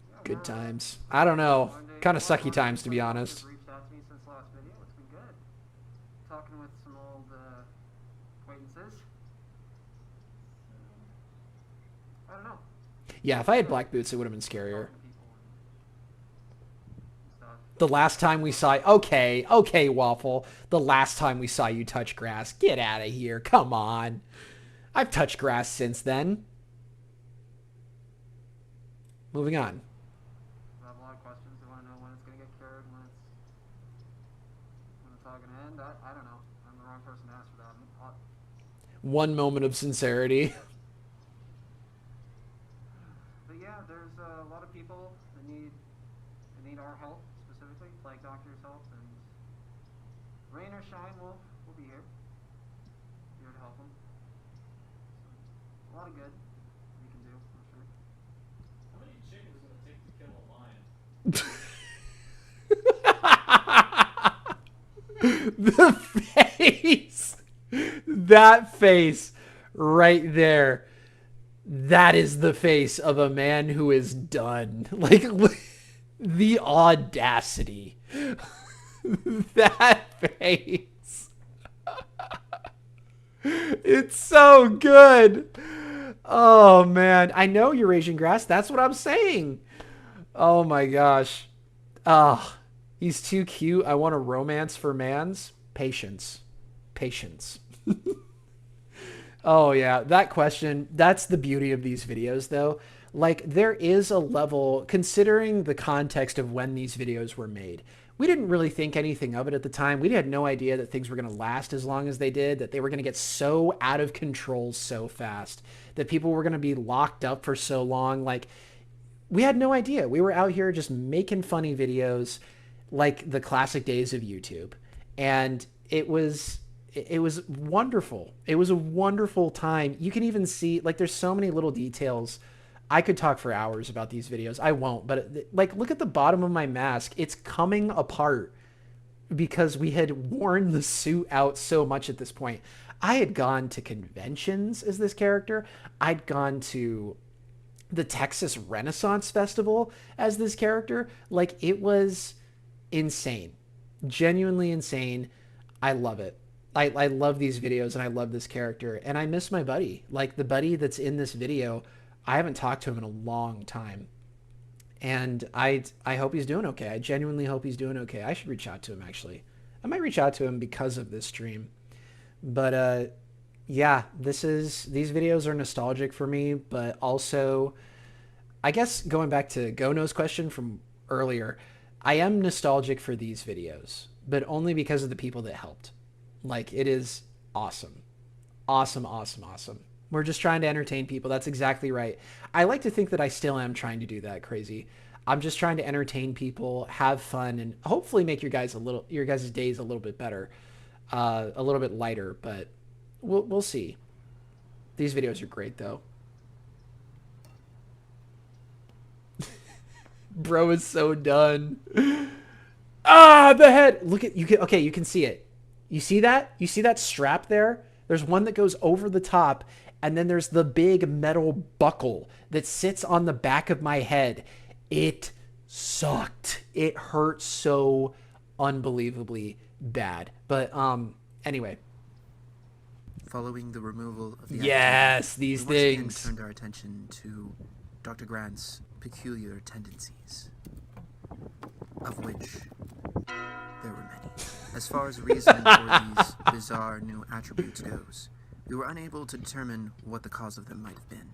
Yeah, Good we're, times. I don't know. modern day- Kind of sucky modern times, day to be plague honest. doctors reached out to me since the last video. It's been good. Talking with some old acquaintances. I don't know. Yeah, if I had black boots, it would have been scarier. Talking to people and stuff. The last time we saw... Okay, Waffle. The last time we saw you touch grass. Get out of here. Come on. I've touched grass since then. Moving on. I have a lot of questions. They want to know when it's going to get cured, when it's all going to end. I don't know. I'm the wrong person to ask for that. One moment of sincerity. But yeah, there's a lot of people that need our help, specifically plague doctors' help, and rain or shine, we'll be here to help them. So, a lot of good we can do, I'm sure. How many chickens would it take to kill a lion? The face. That face right there. That is the face of a man who is done. Like, the audacity. That face. It's so good. Oh, man. I know Eurasian grass. That's what I'm saying. Oh, my gosh. Ah, he's too cute. I want a romance for mans. Patience. Patience. Oh, yeah. That question, that's the beauty of these videos, though. Like, there is a level, considering the context of when these videos were made. We didn't really think anything of it at the time. We had no idea that things were going to last as long as they did, that they were going to get so out of control so fast, that people were going to be locked up for so long. Like, we had no idea. We were out here just making funny videos like the classic days of YouTube. And it was wonderful. It was a wonderful time. You can even see, like, there's so many little details. I could talk for hours about these videos. I won't, but like, look at the bottom of my mask. It's coming apart because we had worn the suit out so much at this point. I had gone to conventions as this character. I'd gone to the Texas Renaissance Festival as this character. Like, it was insane, genuinely insane. I love it. I love these videos and I love this character, and I miss my buddy. Like, the buddy that's in this video, I haven't talked to him in a long time, and I hope he's doing okay. I genuinely hope he's doing okay. I should reach out to him, actually. I might reach out to him because of this stream. But yeah, these videos are nostalgic for me, but also, I guess going back to Gono's question from earlier, I am nostalgic for these videos, but only because of the people that helped. Like, it is awesome. Awesome, awesome, awesome. We're just trying to entertain people. That's exactly right. I like to think that I still am trying to do that, Crazy. I'm just trying to entertain people, have fun, and hopefully make your guys' days a little bit better, a little bit lighter, but we'll see. These videos are great, though. Bro is so done. Ah, the head. Look at you. Okay, you can see it. You see that? You see that strap there? There's one that goes over the top, and then there's the big metal buckle that sits on the back of my head. It sucked. It hurt so unbelievably bad. But anyway. Following the removal of the yes, these we once again things turned our attention to Dr. Grant's peculiar tendencies, of which there were many. As far as reasoning for these bizarre new attributes goes, we were unable to determine what the cause of them might have been.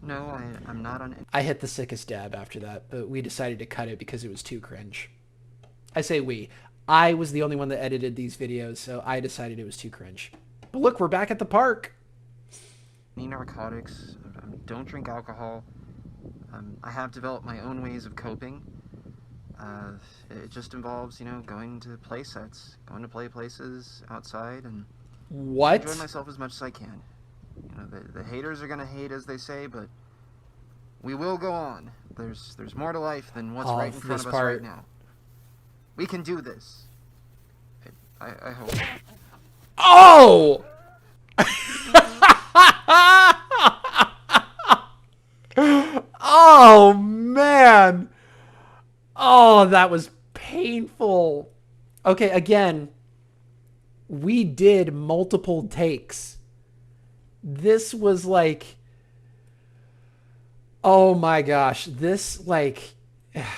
No, I'm not on. I hit the sickest dab after that, but we decided to cut it because it was too cringe. I say we. I was the only one that edited these videos, so I decided it was too cringe. But look, we're back at the park. Any narcotics. Don't drink alcohol. I have developed my own ways of coping. It just involves, going to play sets, going to play places outside, and what? enjoy myself as much as I can. The haters are gonna hate, as they say, but we will go on. There's more to life than what's right in front of us right now. We can do this. I hope. Oh! Oh, man. Oh, that was painful. Okay, again, we did multiple takes. This was like, oh my gosh, this like,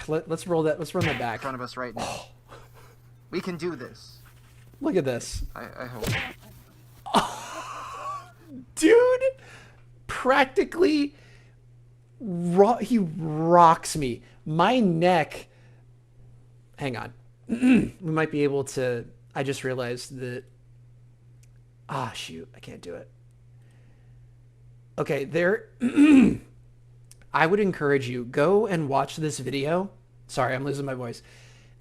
let's roll that. Let's run that back. In front of us right now. We can do this. Look at this. I hope. Oh, dude, practically, he rocks me. My neck. Hang on. We might be able to. I just realized that. Ah, shoot. I can't do it. Okay, there. I would encourage you, go and watch this video. Sorry, I'm losing my voice.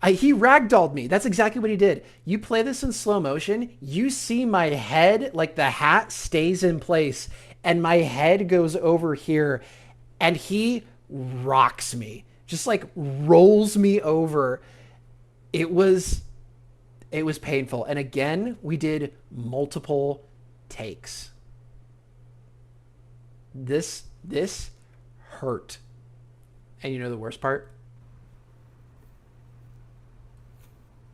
He ragdolled me. That's exactly what he did. You play this in slow motion. You see my head, like the hat stays in place, and my head goes over here, and he rocks me. Just like rolls me over. It was painful. And again, we did multiple takes. This hurt. And you know the worst part?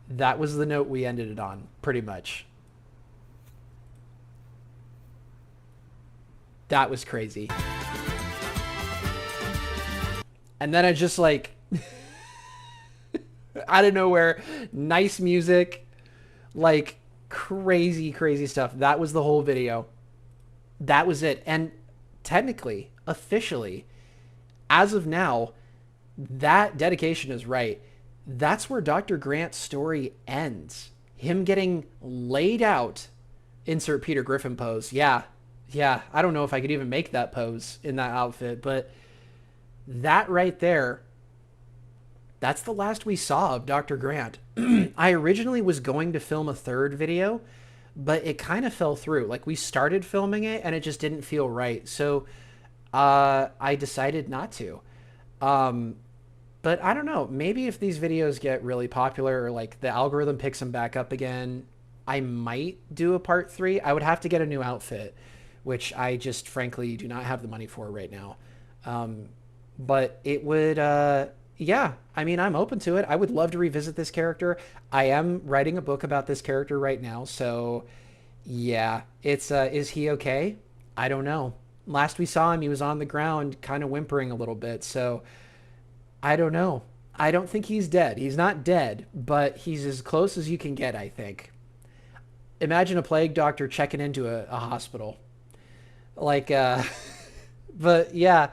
That was the note we ended it on, pretty much. That was crazy. And then I just like, out of nowhere, nice music, like crazy, crazy stuff. That was the whole video. That was it. And technically, officially, as of now, that dedication is right. That's where Dr. Grant's story ends. Him getting laid out, insert Peter Griffin pose. Yeah. I don't know if I could even make that pose in that outfit, but That right there, that's the last we saw of Dr. Grant. I originally was going to film a third video, but it kind of fell through. Like, we started filming it and it just didn't feel right. So I decided not to. But I don't know. Maybe if these videos get really popular or like the algorithm picks them back up again, I might do a part 3. I would have to get a new outfit, which I just frankly do not have the money for right now. But it would, yeah, I mean, I'm open to it. I would love to revisit this character. I am writing a book about this character right now. So yeah, it's, is he okay? I don't know. Last we saw him, he was on the ground kind of whimpering a little bit. So I don't know. I don't think he's dead. He's not dead, but he's as close as you can get, I think. Imagine a plague doctor checking into a hospital. Like, but yeah,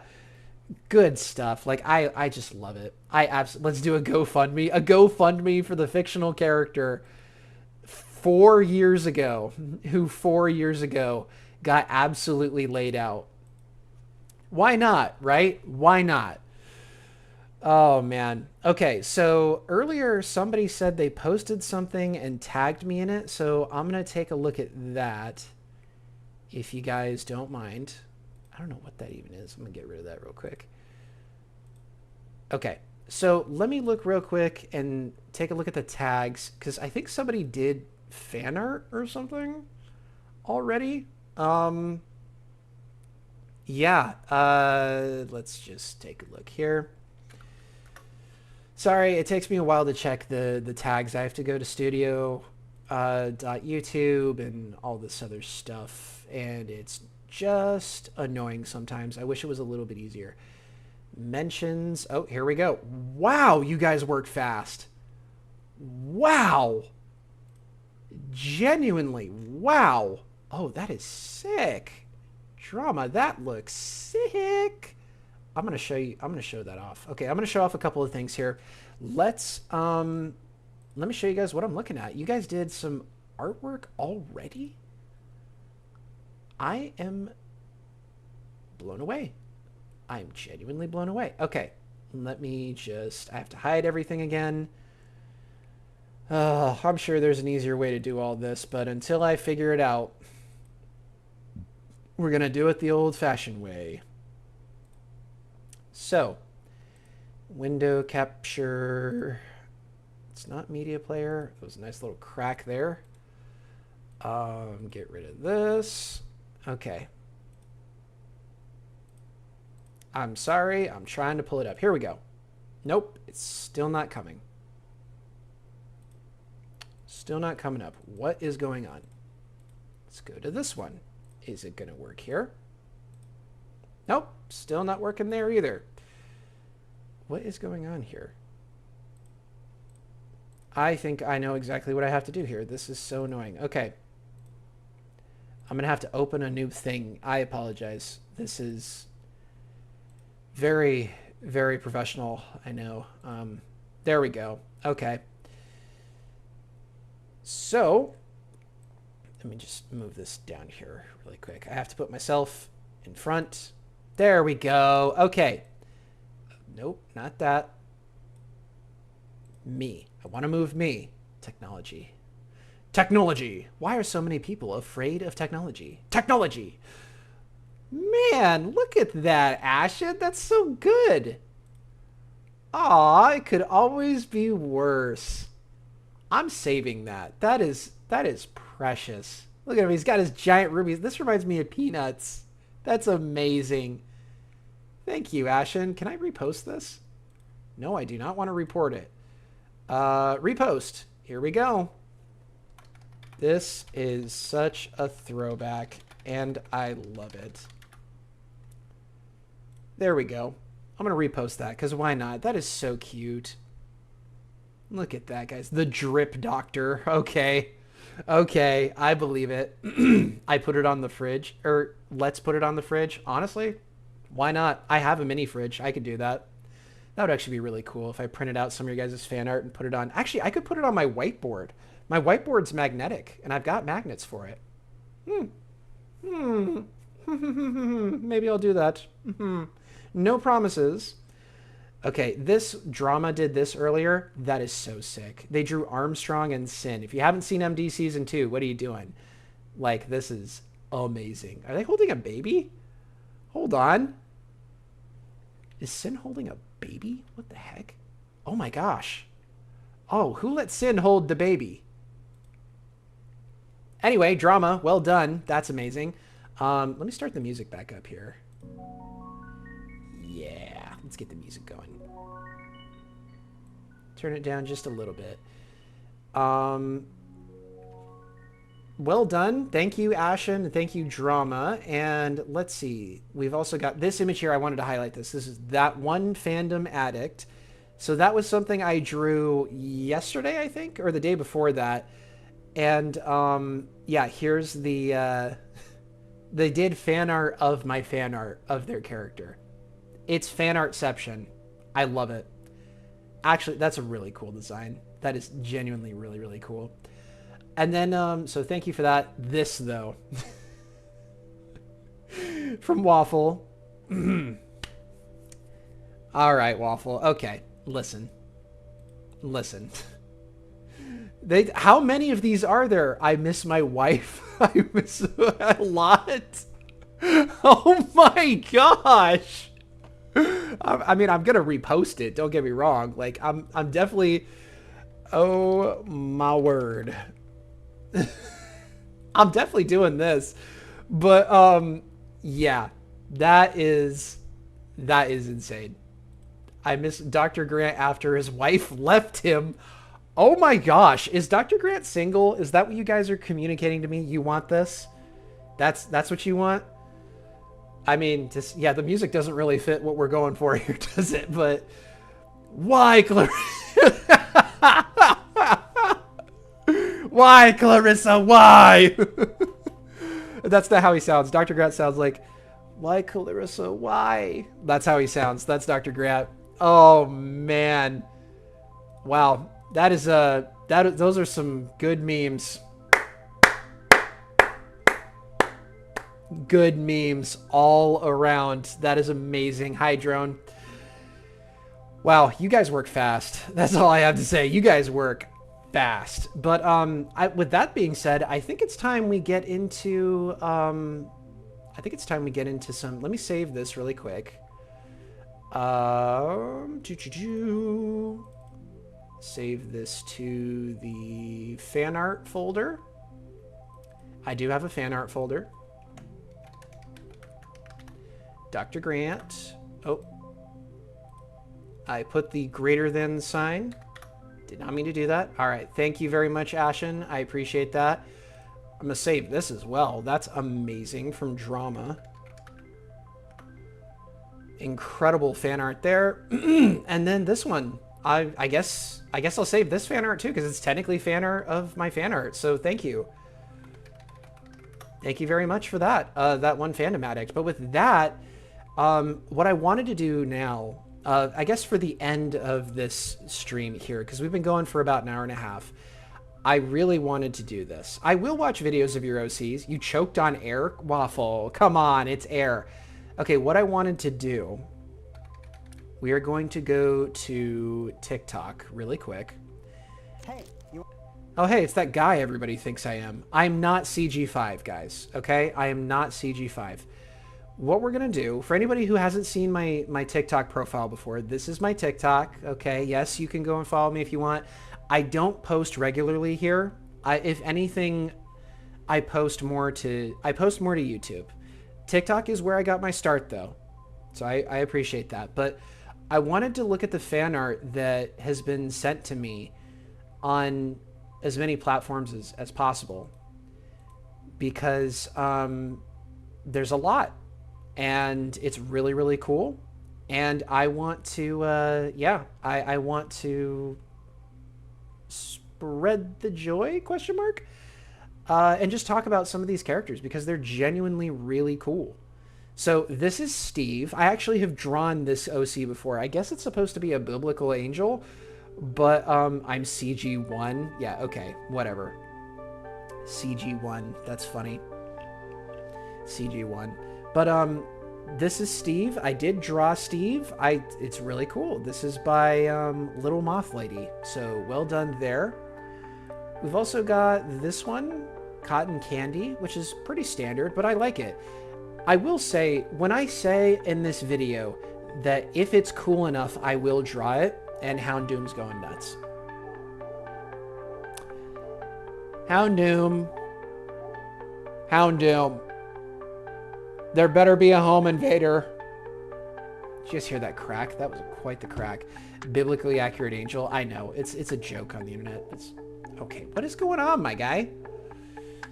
good stuff. Like, I just love it. Let's do a GoFundMe for the fictional character 4 years ago, who 4 years ago got absolutely laid out. Why not, right? Why not? Oh, man. Okay, so earlier somebody said they posted something and tagged me in it, so I'm going to take a look at that, if you guys don't mind. I don't know what that even is. I'm going to get rid of that real quick. Okay, so let me look real quick and take a look at the tags, because I think somebody did fan art or something already. Yeah, let's just take a look here. Sorry, it takes me a while to check the tags. I have to go to studio.youtube and all this other stuff, and it's just annoying sometimes. I wish it was a little bit easier. Mentions. Oh, here we go. Wow, you guys work fast. Wow. Genuinely, wow. Oh, that is sick. Drama, that looks sick. I'm going to show that off. Okay, I'm going to show off a couple of things here. Let me show you guys what I'm looking at. You guys did some artwork already? I am blown away. I'm genuinely blown away. Okay, let me just, I have to hide everything again. I'm sure there's an easier way to do all this, but until I figure it out, we're going to do it the old-fashioned way. So, window capture, it's not media player. There was a nice little crack there. Get rid of this. Okay. I'm sorry, I'm trying to pull it up. Here we go. Nope, it's still not coming. Still not coming up. What is going on? Let's go to this one. Is it going to work here? Nope, still not working there either. What is going on here? I think I know exactly what I have to do here. This is so annoying. Okay. I'm going to have to open a new thing. I apologize. This is very, very professional, I know. There we go. Okay. So, let me just move this down here really quick. I have to put myself in front. There we go. Okay. Nope, not that. Me. I want to move me. Technology. Technology. Why are so many people afraid of technology? Technology. Man, look at that, Ashen. That's so good. Aw, it could always be worse. I'm saving that. That is precious. Look at him. He's got his giant rubies. This reminds me of Peanuts. That's amazing. Thank you, Ashen. Can I repost this? No, I do not want to report it. Repost. Here we go. This is such a throwback, and I love it. There we go. I'm going to repost that, because why not? That is so cute. Look at that, guys. The drip doctor. Okay. Okay, I believe it. I put it on the fridge. Or, let's put it on the fridge. Honestly, why not? I have a mini fridge. I could do that. That would actually be really cool if I printed out some of your guys' fan art and put it on. Actually, I could put it on my whiteboard. My whiteboard's magnetic, and I've got magnets for it. Maybe I'll do that. No promises. Okay, this drama did this earlier. That is so sick. They drew Armstrong and Sin. If you haven't seen MD season 2, what are you doing? Like, this is amazing. Are they holding a baby? Hold on. Is Sin holding a baby? What the heck? Oh my gosh. Oh, who let Sin hold the baby? Anyway, drama. Well done. That's amazing. Let me start the music back up here. Yeah, let's get the music going. Turn it down just a little bit. Well done. Thank you, Ashen, and thank you, Drama. And let's see. We've also got this image here. I wanted to highlight this. This is That One Fandom Addict. So that was something I drew yesterday, I think, or the day before that. And yeah, here's the... they did fan art of my fan art of their character. It's fan artception. I love it. Actually, that's a really cool design. That is genuinely really, really cool. And then, so thank you for that. This, though. From Waffle. All right, Waffle. Okay, listen. Listen. How many of these are there? I miss my wife. I miss a lot. Oh my gosh. I mean, I'm gonna repost it. Don't get me wrong. Like, I'm definitely. Oh my word. I'm definitely doing this, but yeah, that is insane. I miss Dr. Grant after his wife left him. Oh my gosh, is Dr. Grant single? Is that what you guys are communicating to me? You want this? That's what you want? I mean, just, yeah, the music doesn't really fit what we're going for here, does it? But why, Clarissa? Why, Clarissa? Why? That's not how he sounds. Dr. Grant sounds like, why, Clarissa? Why? That's how he sounds. That's Dr. Grant. Oh man. Wow. That is those are some good memes. Good memes all around. That is amazing. Hi, Drone. Wow, you guys work fast. That's all I have to say. You guys work fast. But with that being said, I think it's time we get into some. Let me save this really quick. Save this to the fan art folder. I do have a fan art folder. Dr. Grant. Oh. I put the greater than sign. Did not mean to do that. All right. Thank you very much, Ashen. I appreciate that. I'm going to save this as well. That's amazing from Drama. Incredible fan art there. And then this one. I guess I'll save this fan art too, because it's technically fan art of my fan art. So thank you. Thank you very much for that. That One Fandom Addict. But with that, what I wanted to do now, I guess for the end of this stream here, because we've been going for about an hour and a half, I really wanted to do this. I will watch videos of your OCs. You choked on air? Waffle. Come on, it's air. Okay, what I wanted to do, we are going to go to TikTok really quick. Hey, oh, hey, it's that guy everybody thinks I am. I'm not CG5, guys, okay? I am not CG5. What we're going to do, for anybody who hasn't seen my TikTok profile before, this is my TikTok, okay? Yes, you can go and follow me if you want. I don't post regularly here. If anything, I post more to YouTube. TikTok is where I got my start, though. So I appreciate that. But I wanted to look at the fan art that has been sent to me on as many platforms as possible, because there's a lot and it's really, really cool. And I want to, I want to spread the joy, question mark, and just talk about some of these characters because they're genuinely really cool. So this is Steve. I actually have drawn this OC before. I guess it's supposed to be a biblical angel, but I'm CG1. Yeah, okay, whatever. CG1, that's funny. CG1. But this is Steve. I did draw Steve. It's really cool. This is by Little Moth Lady. So well done there. We've also got this one, Cotton Candy, which is pretty standard, but I like it. I will say, when I say in this video that if it's cool enough, I will draw it, and Houndoom's going nuts. Houndoom. Houndoom. There better be a home invader. Did you just hear that crack? That was quite the crack. Biblically accurate angel. I know. It's a joke on the internet. It's okay. What is going on, my guy?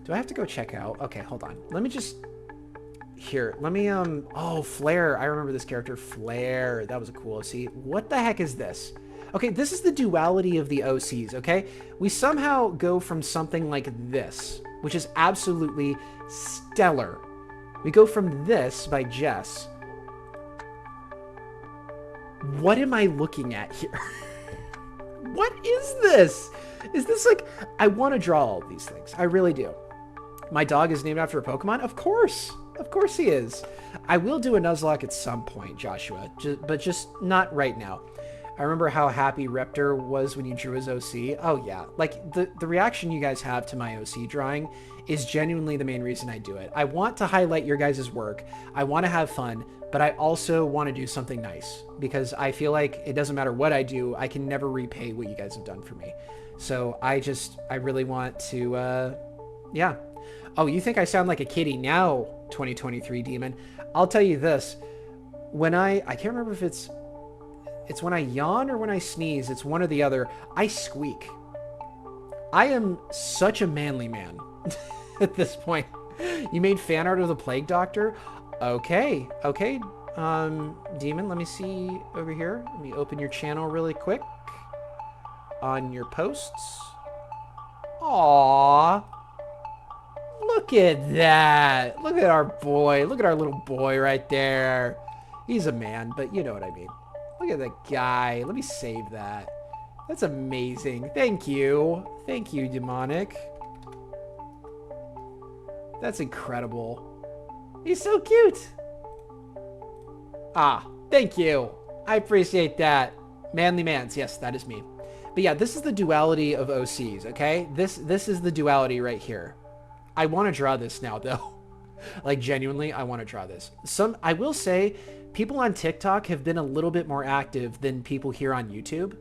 Do I have to go check out? Okay, hold on. Let me just... Here, let me, oh, Flare. I remember this character, Flare. That was a cool OC. What the heck is this? Okay, this is the duality of the OCs, okay? We somehow go from something like this, which is absolutely stellar. We go from this by Jess. What am I looking at here? What is this? Is this like... I want to draw all of these things. I really do. My dog is named after a Pokemon? Of course. Of course he is. I will do a Nuzlocke at some point, Joshua, but just not right now. I remember how happy Reptor was when you drew his OC. Oh yeah, like the reaction you guys have to my OC drawing is genuinely the main reason I do it. I want to highlight your guys' work. I want to have fun, but I also want to do something nice because I feel like it doesn't matter what I do, I can never repay what you guys have done for me. So I really want to, yeah. Oh, you think I sound like a kitty now, 2023 Demon? I'll tell you this. When I can't remember if it's when I yawn or when I sneeze. It's one or the other. I squeak. I am such a manly man at this point. You made fan art of the Plague Doctor? Okay. Okay. Demon, let me see over here. Let me open your channel really quick. On your posts. Aww. Look at that. Look at our boy. Look at our little boy right there. He's a man, but you know what I mean. Look at that guy. Let me save that. That's amazing. Thank you. Thank you, Demonic. That's incredible. He's so cute. Ah, thank you. I appreciate that. Manly mans. Yes, that is me. But yeah, this is the duality of OCs, okay? This is the duality right here. I want to draw this now, though. Like, genuinely, I want to draw this. I will say, people on TikTok have been a little bit more active than people here on YouTube.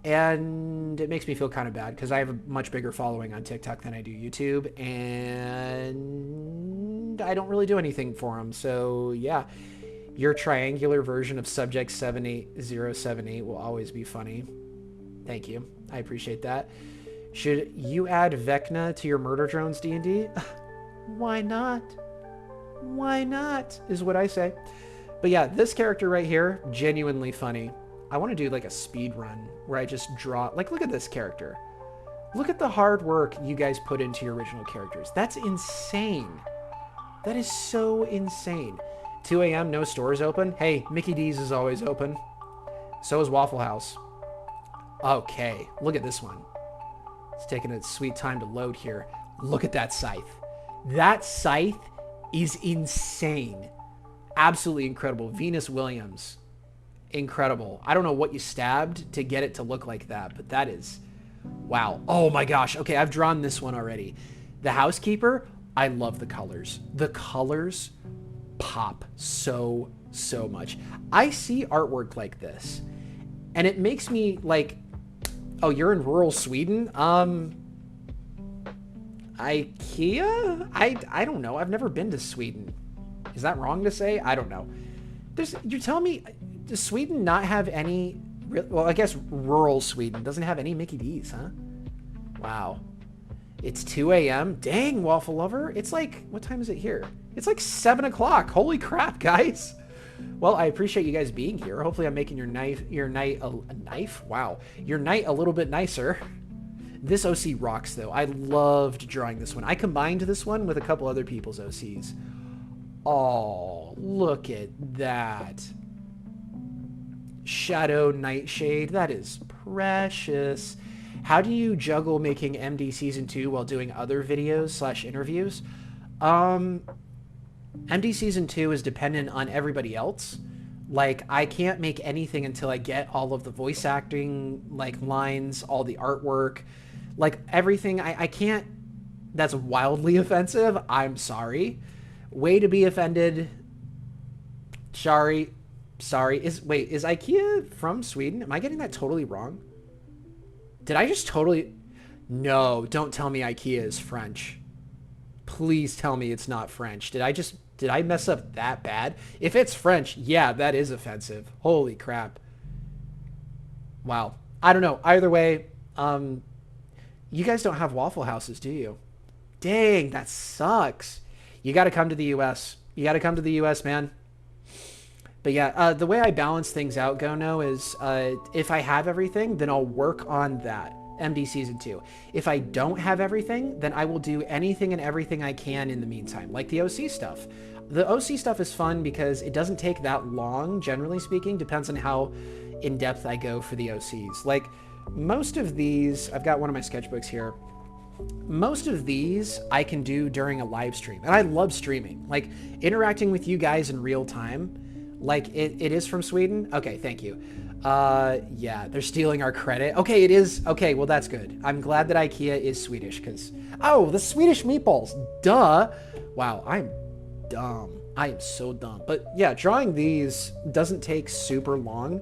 And it makes me feel kind of bad, because I have a much bigger following on TikTok than I do YouTube. And I don't really do anything for them. So, yeah. Your triangular version of Subject 78078 will always be funny. Thank you. I appreciate that. Should you add Vecna to your Murder Drones D&D? Why not? Why not? Is what I say. But yeah, this character right here, genuinely funny. I want to do like a speed run where I just draw... Like, look at this character. Look at the hard work you guys put into your original characters. That's insane. That is so insane. 2 a.m., no stores open? Hey, Mickey D's is always open. So is Waffle House. Okay, look at this one. It's taking a sweet time to load here. Look at that scythe. That scythe is insane. Absolutely incredible. Venus Williams. Incredible. I don't know what you stabbed to get it to look like that, but that is... Wow. Oh my gosh. Okay, I've drawn this one already. The Housekeeper, I love the colors. The colors pop so much. I see artwork like this, and it makes me like... Oh, you're in rural Sweden? IKEA? I don't know. I've never been to Sweden. Is that wrong to say? I don't know. You're telling me, does Sweden not have any... Well, I guess rural Sweden doesn't have any Mickey D's, huh? Wow. It's 2 a.m.? Dang, Waffle Lover. It's like... What time is it here? It's like 7 o'clock. Holy crap, guys. Well, I appreciate you guys being here. Hopefully I'm making your night Wow. Your night a little bit nicer. This OC rocks, though. I loved drawing this one. I combined this one with a couple other people's OCs. Oh, look at that. Shadow Nightshade. That is precious. How do you juggle making MD Season 2 while doing other videos / interviews? MD Season 2 is dependent on everybody else. Like, I can't make anything until I get all of the voice acting, like, lines, all the artwork, like, everything. I can't... That's wildly offensive. I'm sorry. Way to be offended. Sorry. Wait, is IKEA from Sweden? Am I getting that totally wrong? Did I just totally... No, don't tell me IKEA is French. Please tell me it's not French. Did I mess up that bad? If it's French, yeah, that is offensive. Holy crap. Wow. I don't know. Either way, you guys don't have Waffle Houses, do you? Dang, that sucks. You got to come to the U.S. You got to come to the U.S., man. But yeah, the way I balance things out, Gono, is if I have everything, then I'll work on that. MD Season 2. If I don't have everything, then I will do anything and everything I can in the meantime, like the OC stuff. The OC stuff is fun because it doesn't take that long, generally speaking. Depends on how in-depth I go for the OCs. Like, most of these, I've got one of my sketchbooks here. Most of these I can do during a live stream. And I love streaming. Like, interacting with you guys in real time. Like, it is from Sweden? Okay, thank you. Yeah, they're stealing our credit. Okay, it is. Okay, well, that's good. I'm glad that IKEA is Swedish because... Oh, the Swedish meatballs. Duh. Wow, I'm dumb. I am so dumb. But yeah, drawing these doesn't take super long.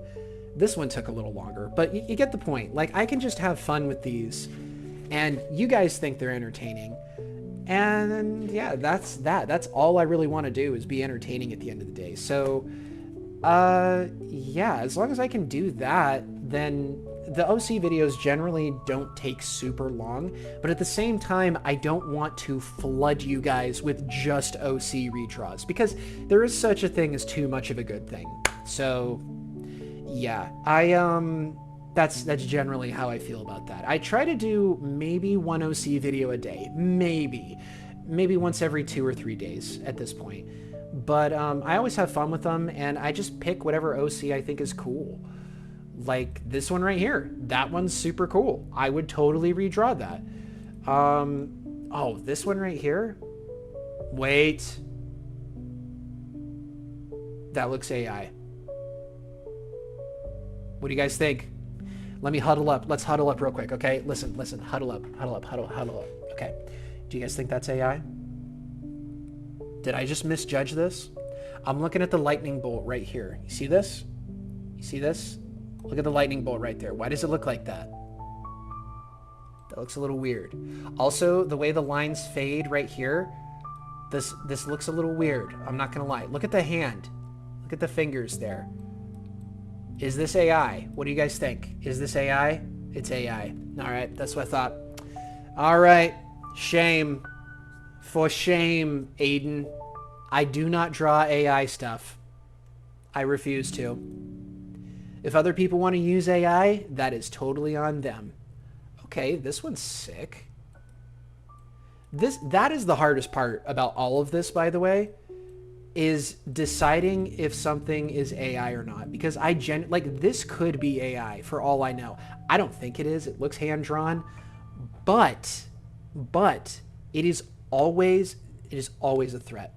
This one took a little longer, but you get the point. Like, I can just have fun with these and you guys think they're entertaining. And yeah, that's that. That's all I really want to do is be entertaining at the end of the day. So... yeah, as long as I can do that, then the OC videos generally don't take super long, but at the same time, I don't want to flood you guys with just OC redraws because there is such a thing as too much of a good thing. So yeah, that's generally how I feel about that. I try to do maybe one OC video a day, maybe once every 2 or 3 days at this point. But I always have fun with them, and I just pick whatever OC I think is cool. Like this one right here. That one's super cool. I would totally redraw that. Oh, this one right here? Wait. That looks AI. What do you guys think? Let me huddle up. Let's huddle up real quick, okay? Listen. Huddle up. Okay. Do you guys think that's AI? Did I just misjudge this? I'm looking at the lightning bolt right here. You see this? You see this? Look at the lightning bolt right there. Why does it look like that? That looks a little weird. Also, the way the lines fade right here, this looks a little weird. I'm not gonna lie. Look at the hand. Look at the fingers there. Is this AI? What do you guys think? Is this AI? It's AI. All right, that's what I thought. All right, shame. For shame, Aiden. I do not draw AI stuff. I refuse to. If other people want to use AI, that is totally on them. Okay, this one's sick. That is the hardest part about all of this, by the way, is deciding if something is AI or not. Because like, this could be AI for all I know. I don't think it is. It looks hand-drawn. But it is always a threat.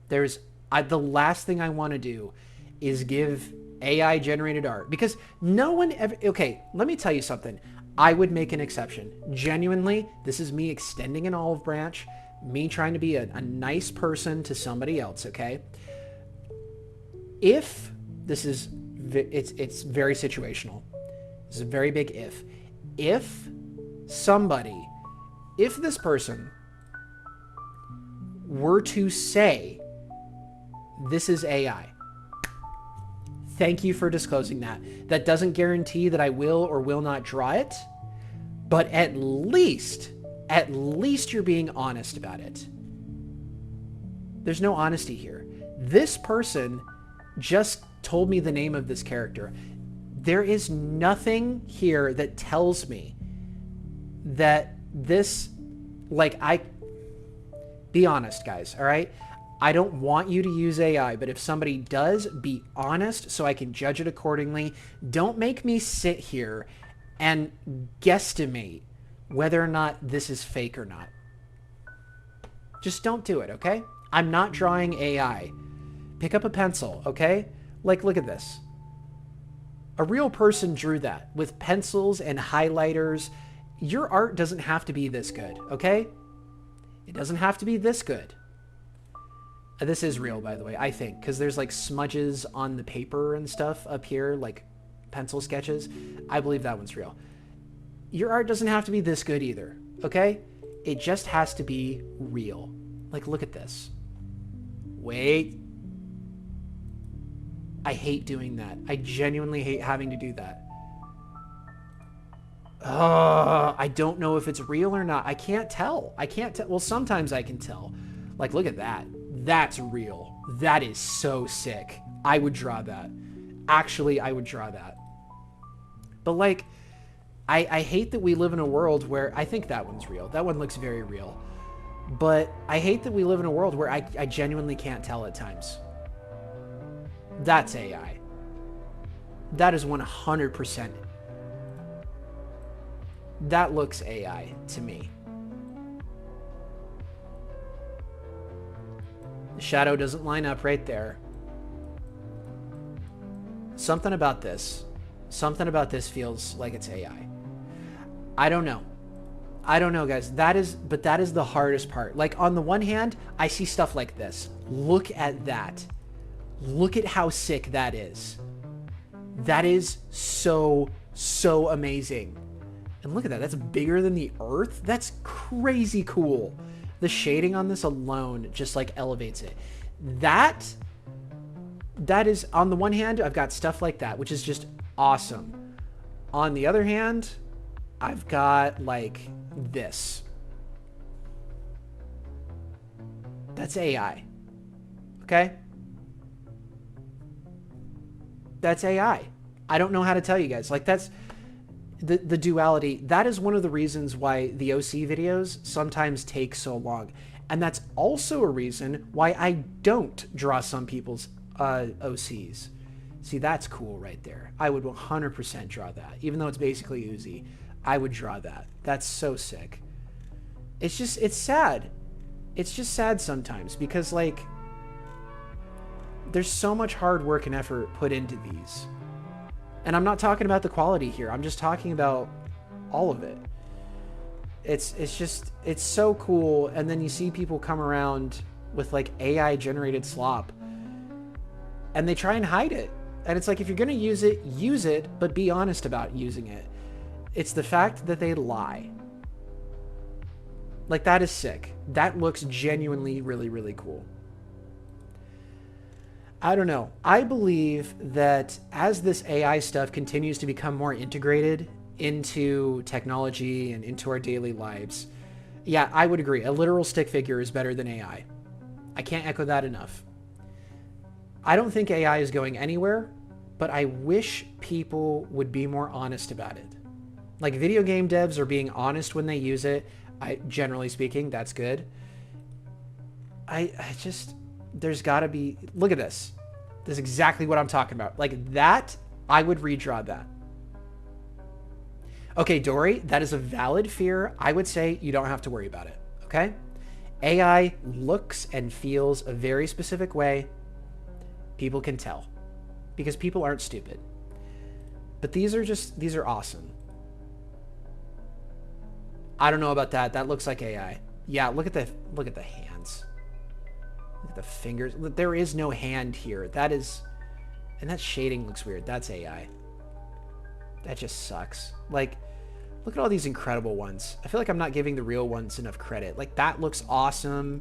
The last thing I want to do is give AI generated art because no one ever... Okay, let me tell you something. I would make an exception. Genuinely, this is me extending an olive branch, me trying to be a nice person to somebody else, okay? If this is... It's very situational. This is a very big if. If this person were to say, this is AI, thank you for disclosing that. That doesn't guarantee that I will or will not draw it, but at least you're being honest about it. There's no honesty here. This person just told me the name of this character. There is nothing here that tells me that this, like, be honest, guys, all right? I don't want you to use AI, but if somebody does, be honest so I can judge it accordingly. Don't make me sit here and guesstimate whether or not this is fake or not. Just don't do it, okay? I'm not drawing AI. Pick up a pencil, okay? Like, look at this. A real person drew that with pencils and highlighters. Your art doesn't have to be this good, okay? It doesn't have to be this good. This is real, by the way, I think, because there's like smudges on the paper and stuff up here, like pencil sketches. I believe that one's real. Your art doesn't have to be this good either, okay? It just has to be real. Like, look at this. Wait. I hate doing that. I genuinely hate having to do that. I don't know if it's real or not. I can't tell. I can't tell. Well, sometimes I can tell. Like, look at that. That's real. That is so sick. I would draw that. Actually, I would draw that. But like, I hate that we live in a world where, I think that one's real. That one looks very real. But I hate that we live in a world where I genuinely can't tell at times. That's AI. That is 100%. That looks AI to me. The shadow doesn't line up right there. Something about this feels like it's AI. I don't know. I don't know, guys. That is the hardest part. Like, on the one hand, I see stuff like this. Look at that. Look at how sick that is. That is so amazing. And look at that. That's bigger than the Earth. That's crazy cool. The shading on this alone just like elevates it. That is, on the one hand, I've got stuff like that, which is just awesome. On the other hand, I've got like this. That's AI. Okay? That's AI. I don't know how to tell you guys. Like, that's the duality. That is one of the reasons why the OC videos sometimes take so long. And that's also a reason why I don't draw some people's OCs. See, that's cool right there. I would 100% draw that. Even though it's basically Uzi, I would draw that. That's so sick. It's just, it's sad. It's just sad sometimes because, like, there's so much hard work and effort put into these. And I'm not talking about the quality here. I'm just talking about all of it. It's just, it's so cool. And then you see people come around with like AI generated slop and they try and hide it. And it's like, if you're going to use it, but be honest about using it. It's the fact that they lie. Like, that is sick. That looks genuinely really cool. I don't know. I believe that as this AI stuff continues to become more integrated into technology and into our daily lives, yeah, I would agree. A literal stick figure is better than AI. I can't echo that enough. I don't think AI is going anywhere, but I wish people would be more honest about it. Like, video game devs are being honest when they use it. Generally speaking, that's good. I just, there's gotta be, look at this. This is exactly what I'm talking about. Like that, I would redraw that. Okay, Dory, that is a valid fear. I would say you don't have to worry about it, okay? AI looks and feels a very specific way. People can tell because people aren't stupid. But these are awesome. I don't know about that. That looks like AI. Yeah, look at the hands. Look at the fingers. There is no hand here. That is, and that shading looks weird. That's AI. That just sucks. Like, look at all these incredible ones. I feel like I'm not giving the real ones enough credit. Like, that looks awesome.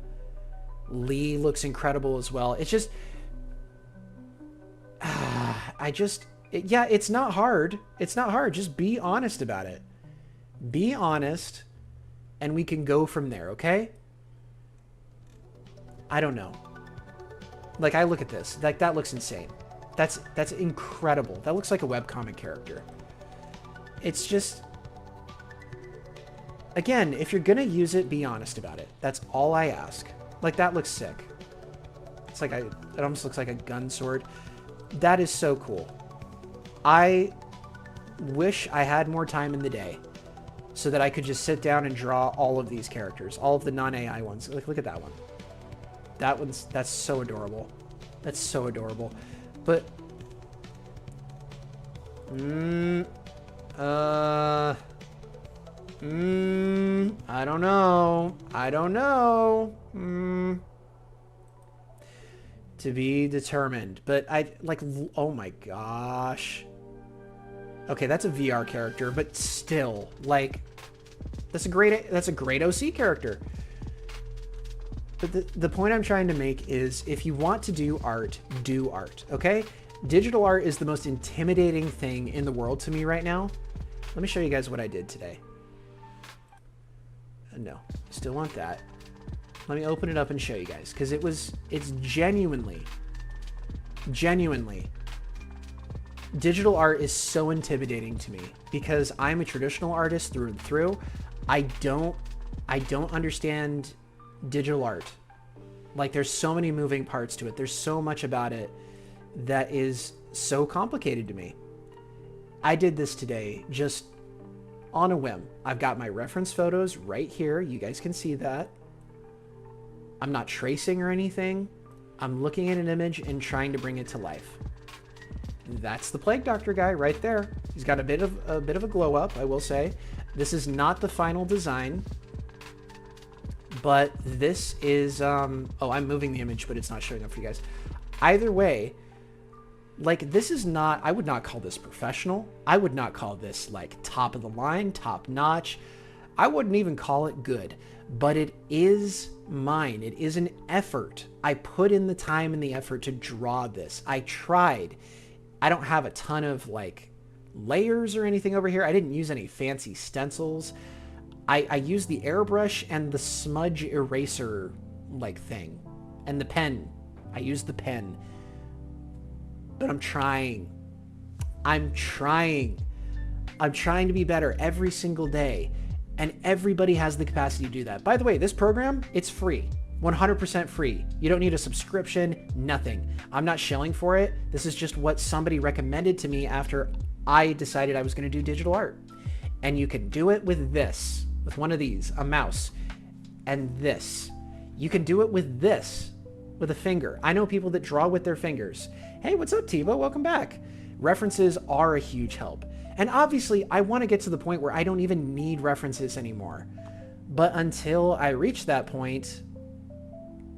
Lee looks incredible as well. It's just, yeah, it's not hard. It's not hard. Just be honest about it. Be honest, and we can go from there, okay? I don't know. Like, I look at this. Like, that looks insane. That's incredible. That looks like a webcomic character. It's just, again, if you're gonna use it, be honest about it. That's all I ask. Like, that looks sick. It's like it almost looks like a gun sword. That is so cool. I wish I had more time in the day so that I could just sit down and draw all of these characters, all of the non-AI ones. Like, look at that one. That's so adorable. That's so adorable. But I don't know. I don't know. To be determined. But I like, oh my gosh. Okay, that's a VR character, but still, like, that's a great OC character. But the point I'm trying to make is, if you want to do art, okay? Digital art is the most intimidating thing in the world to me right now. Let me show you guys what I did today. No, still want that. Let me open it up and show you guys, because it's genuinely, digital art is so intimidating to me, because I'm a traditional artist through and through. I don't understand digital art. Like, there's so many moving parts to it. There's so much about it that is so complicated to me. I did this today just on a whim. I've got my reference photos right here. You guys can see that. I'm not tracing or anything. I'm looking at an image and trying to bring it to life. That's the Plague Doctor guy right there. He's got a bit of a glow up, I will say. This is not the final design, but this is oh, I'm moving the image, but it's not showing up for you guys. Either way, like, this is not, I would not call this professional. I would not call this like top of the line, top notch. I wouldn't even call it good, but it is mine. It is an effort. I put in the time and the effort to draw this. I tried. I don't have a ton of like layers or anything over here. I didn't use any fancy stencils. I used the airbrush and the smudge eraser like thing, and the pen. I used the pen. But I'm trying. I'm trying to be better every single day. And everybody has the capacity to do that. By the way, this program, it's free. 100% free. You don't need a subscription, nothing. I'm not shilling for it. This is just what somebody recommended to me after I decided I was going to do digital art. And you can do it with this, with one of these, a mouse, and this. You can do it with this, with a finger. I know people that draw with their fingers. Hey, what's up, Tivo? Welcome back. References are a huge help. And obviously, I want to get to the point where I don't even need references anymore. But until I reach that point...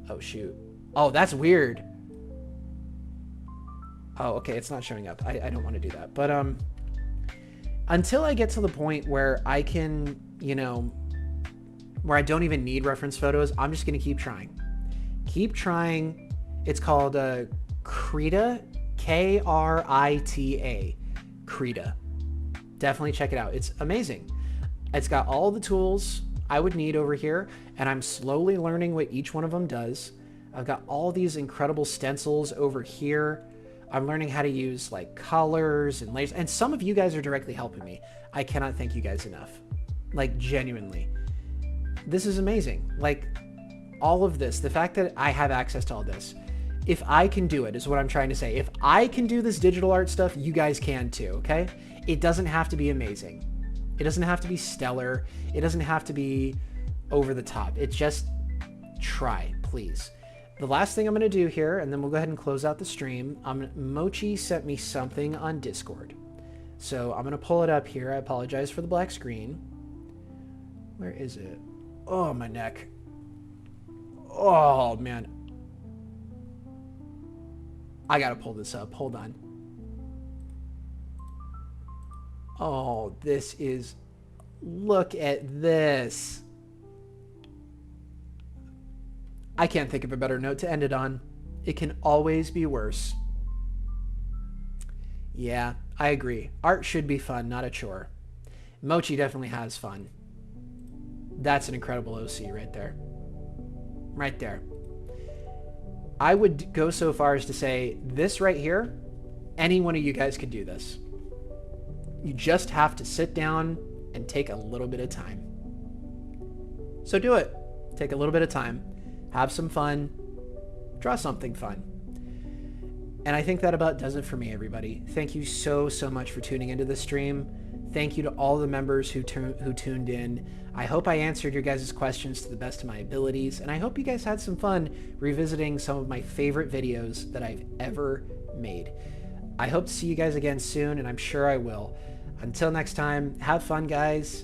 Oh, shoot. Oh, that's weird. Oh, okay, it's not showing up. I don't want to do that. But until I get to the point where I can, you know, where I don't even need reference photos, I'm just going to keep trying. Keep trying. It's called Krita, Krita. Krita. Definitely check it out. It's amazing. It's got all the tools I would need over here, and I'm slowly learning what each one of them does. I've got all these incredible stencils over here. I'm learning how to use like colors and layers, and some of you guys are directly helping me. I cannot thank you guys enough. Like, genuinely. This is amazing. Like, all of this, the fact that I have access to all this, if I can do it, is what I'm trying to say. If I can do this digital art stuff, you guys can too, okay? It doesn't have to be amazing. It doesn't have to be stellar. It doesn't have to be over the top. It's just try, please. The last thing I'm going to do here, and then we'll go ahead and close out the stream. Mochi sent me something on Discord. So I'm going to pull it up here. I apologize for the black screen. Where is it? Oh, my neck. Oh, man. I got to pull this up. Hold on. Oh, this is... Look at this. I can't think of a better note to end it on. It can always be worse. Yeah, I agree. Art should be fun, not a chore. Mochi definitely has fun. That's an incredible OC right there. Right there. I would go so far as to say, this right here, any one of you guys could do this. You just have to sit down and take a little bit of time. So do it. Take a little bit of time. Have some fun. Draw something fun. And I think that about does it for me, everybody. Thank you so, so much for tuning into this stream. Thank you to all the members who tuned in. I hope I answered your guys' questions to the best of my abilities, and I hope you guys had some fun revisiting some of my favorite videos that I've ever made. I hope to see you guys again soon, and I'm sure I will. Until next time, have fun, guys,